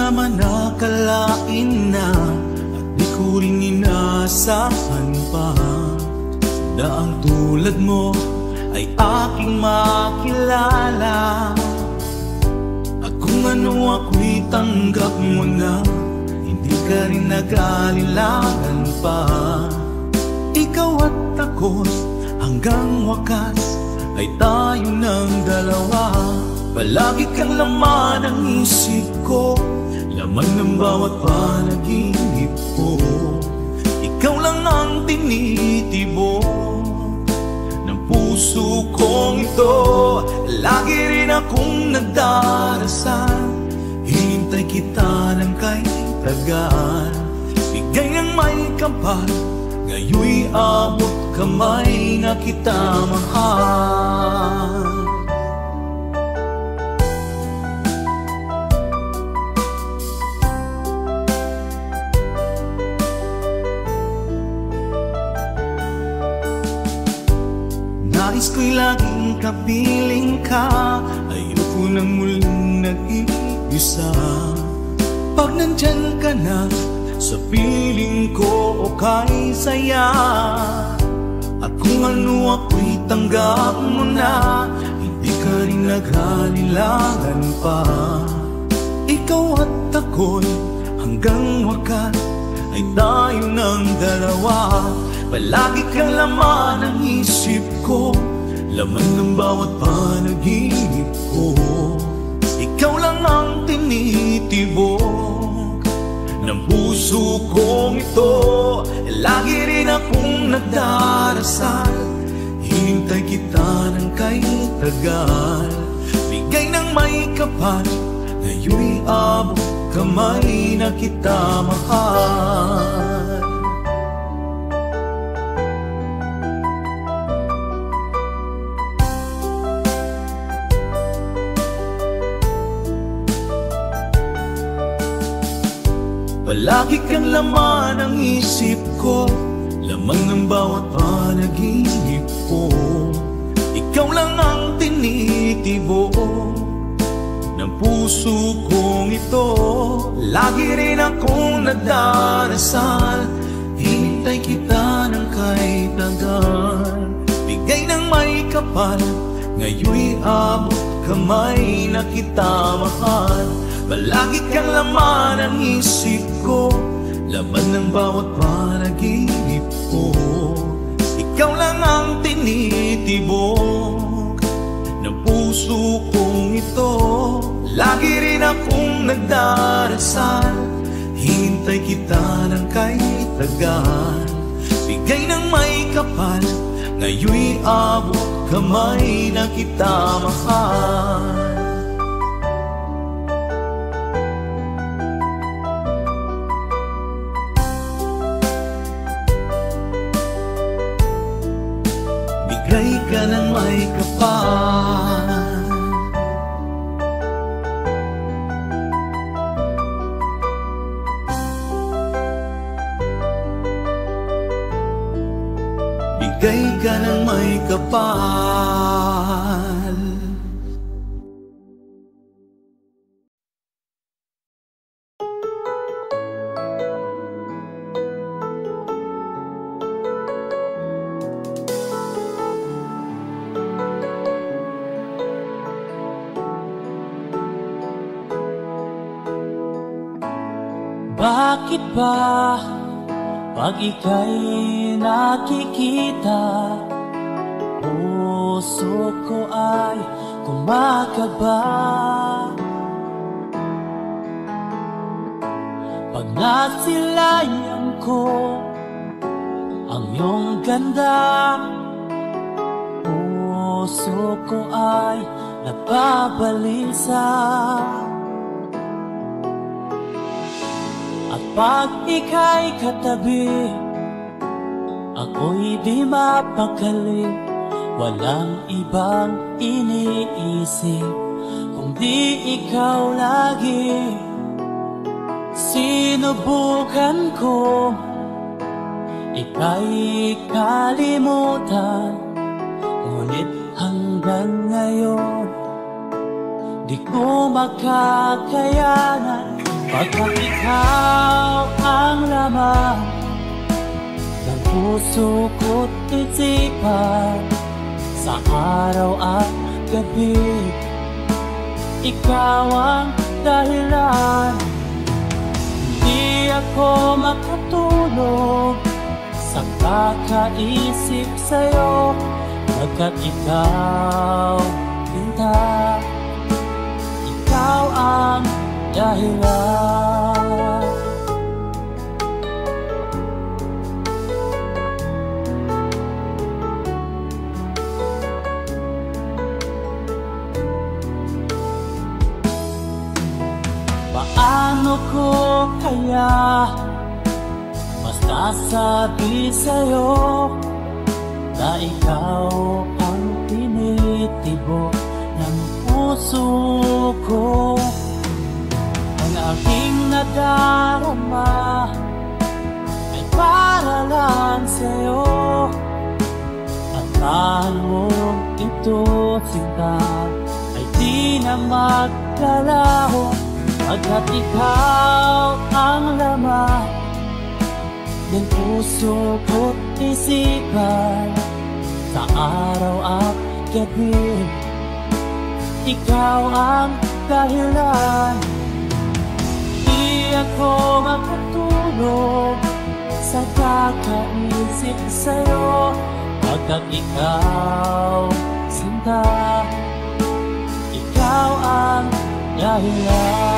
naman akalain na at di ko rin inasahan pa na ang tulad mo ay aking makilala. At kung ano ako'y tanggap mo na, hindi ka rin nag-alilangan pa. Ikaw at ako hanggang wakas ay tayo ng dalawa. Palagi kang laman ng isip ko, laman ng bawat panaginip ko. Ikaw lang ang tinitibok ng puso kong ito. Lagi rin akong nagdarasal, hinintay kita ng kay tagal. Bigay ng may kapal, ngayon'y abot kamay na kita mahal. Nais ko'y laging kapiling ka, ayoko nang muling nag-iisa. Pag nandyan ka na, sa piling ko okay saya. At kung ano ako'y tanggap mo na, hindi ka rin naghalilangan pa. Ikaw at ako'y hanggang wakas ay tayo ng dalawa. Palagi kang laman ng isip ko, laman ng bawat panaginip ko. Ikaw lang ang tinitibok ng puso kong ito. Lagi rin akong nagdarasal, hinintay kita ng kay tagal. Bigay ng may kapal, ngayon'y abot kamay na kita mahal. Palagi kang laman ng isip ko, laman ng bawat panaginip ko. Ikaw lang ang tinitibok ng puso kong ito. Lagi rin akong nagdarasal, hinintay kita ng kay tagal. Bigay ng may kapal, ngayon'y abot kamay na kita mahal. Palagi kang laman ng isip ko, laman ng bawat panaginip ko. Ikaw lang ang tinitibok ng puso kong ito. Lagi rin akong nagdarasal, hintay kita ng kay tagal. Bigay ng may kapal, ngayon'y abot kamay na kita mahal. Bigay ka ng may kapal, bigay ka ng may kapal. Bakit ba pag ika'y nakikita, puso ko ay kumakaba? Pag nasilayan ko ang iyong ganda, puso ko ay nababalisa. Pag ika'y katabi, ako'y di mapakali. Walang ibang iniisip kundi ikaw lagi. Sinubukan ko ika'y kalimutan, ngunit hanggang ngayon di ko makakayanan. Pagkat ikaw ang laman ng puso ko't isipan, sa araw at gabi ikaw ang dahilan. Hindi ako makatulog sa kakaisip sa'yo, pagkat ikaw, Sinta, ikaw ang dahilan. Paano ko kaya masasabi sa'yo na ikaw ang tinitibok ng puso ko? Ang aking nadarama ay para lang sa'yo. At mo ito, Sinta, ay di na maglalaho, pagkat ikaw ang laman ng puso ko't isipan, sa araw at gabi ikaw ang dahilan. Di ako makatulog sa kakaisip sa'yo, pagkat ikaw, Sinta, ikaw ang dahilan.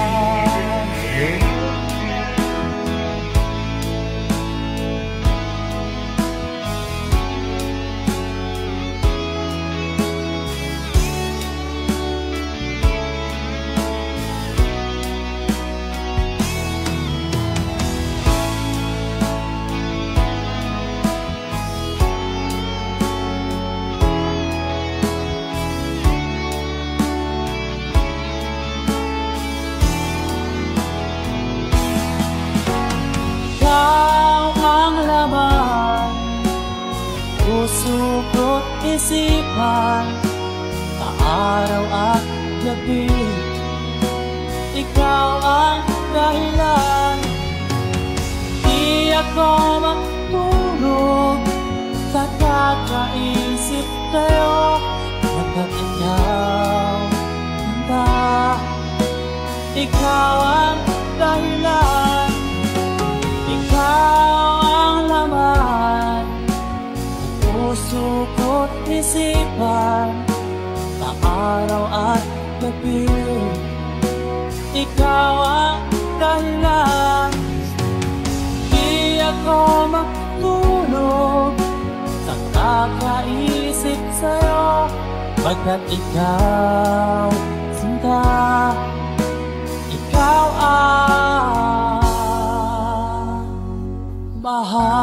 Puso ko't isipan, sa araw at gabi ikaw ang dahilan. Di ako matulog sa kakaisip sa'yo, pagkat ikaw, Sinta, ikaw ang dahilan. Ikaw ang laman puso ko't isipan, sa araw at gabi ikaw ang dahilan. Di ako matulog sa kakaisip sa'yo, pagkat ikaw, Sinta, ikaw ang mahal.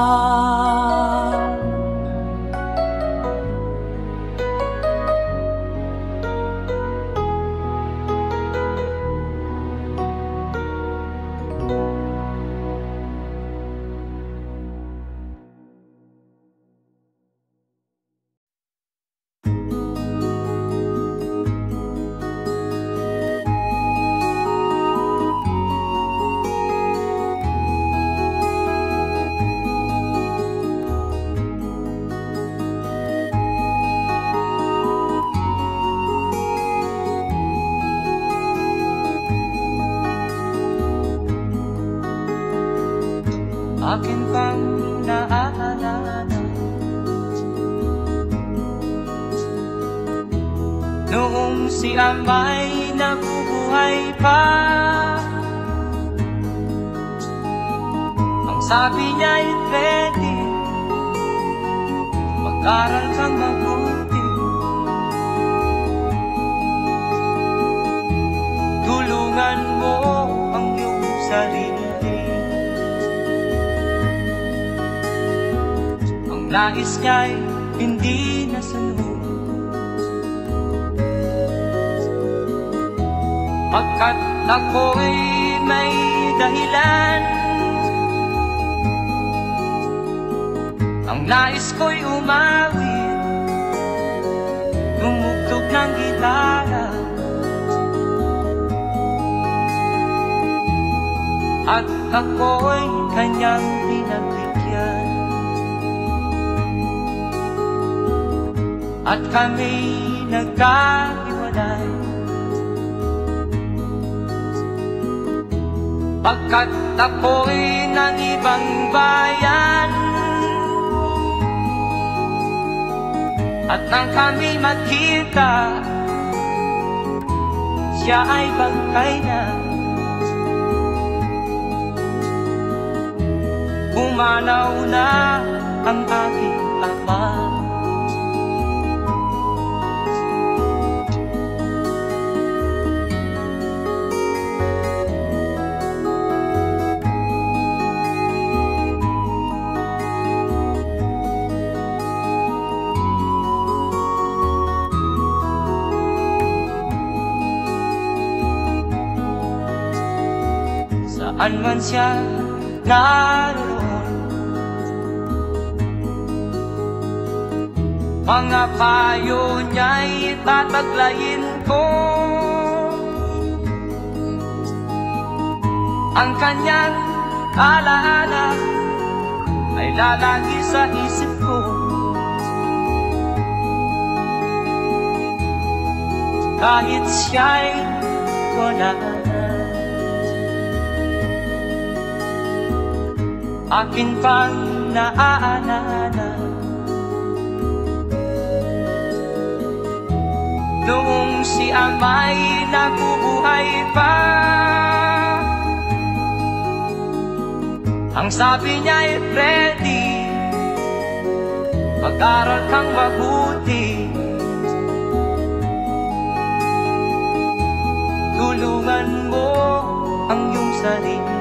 Akin pang naaalala noong si Amay nabubuhay pa. Ang sabi niya'y pwede mag-aral kang mabuti, tulungan mo ang iyong sarili. Nais niya'y hindi nasunod, pagkat ako'y may dahilan. Ang nais ko'y umawit, tumugtog ng gitara, at ako'y kanyang pinagbigyan. At kami nagkahiwalay, pagkat ako'y ng ibang bayan. At nang kami magkita, siya ay bangkay na. Pumanaw na ang aking ama. Saan man siya naroon, mga payo niya'y tataglayin ko. Ang kanyang alaala ay lalagi sa isip ko. Kahit siya'y wala na, akin pang naaalala noong si ama'y nabubuhay pa. Ang sabi niya ay Freddy, mag-aral kang mabuti, tulungan mo ang iyong sarili.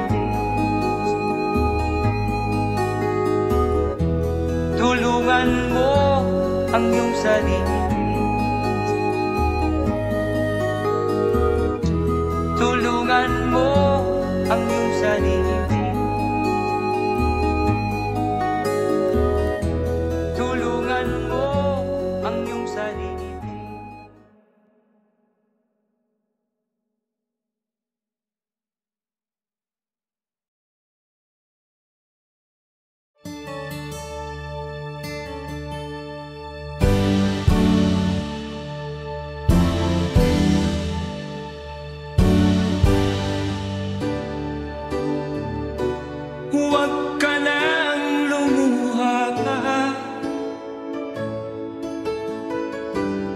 Tulungan mo ang iyong sarili. Tulungan mo ang iyong sarili. Tulungan mo ang iyong sarili. Huwag ka nang lumuha,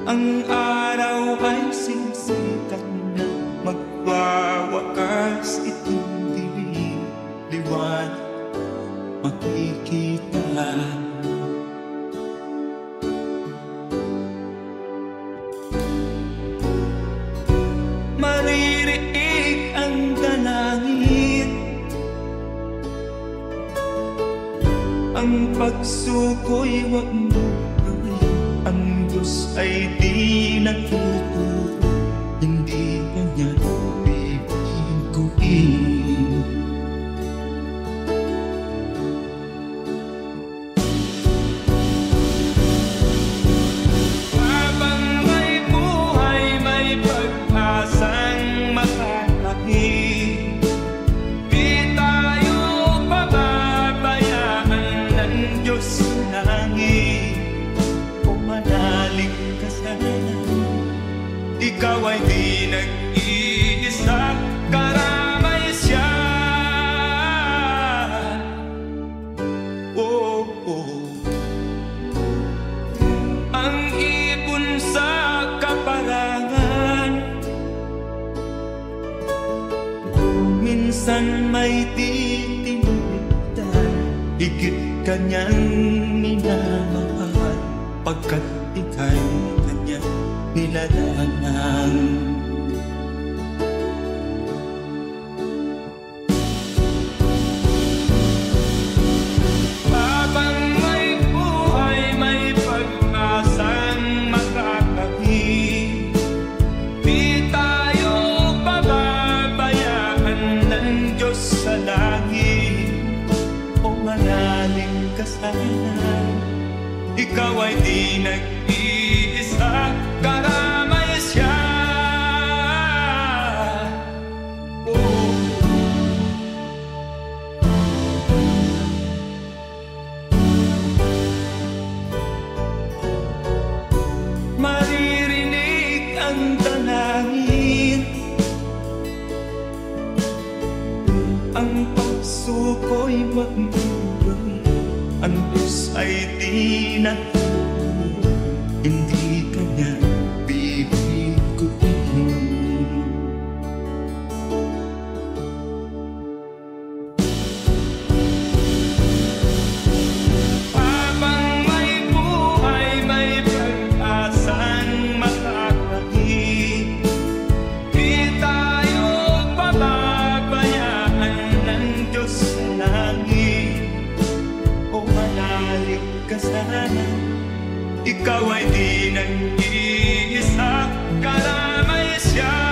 ang araw ay sisikat na, magwawakas itong dilim, liwanag makikita. Maririig ang dalangin, ang pagsuko'y wag mo gawin. Ang Diyos ay di nagtuturo, hindi mo niya bibiguin. Habang may buhay, may pag-asang makakahit. Di tayo pababayaan ng Diyos sa langit. Pumanalig ka sana, ikaw ay di nag-iisa, karamay siya. Oh, oh. Ang ibon sa kaparangan, minsan may titinitan, higit kanyang minamahal, pagkat ika'y kanyang nilalangan. Habang may buhay, may pag-asang makakahit. Di tayo pababayaan ng Diyos sa langit. O manalig ka sana, ikaw ay di nag-iisa, karamay siya. Oh. puso ko'y magmumurang ang Diyos ay di natutulog, hindi kanya bibiguin. Habang may buhay, may pag-asang makakahi, di tayo pababayaan ng Diyos sa langit. O manalig ka sana, ikaw ay di nag-iisa, kalamay siya.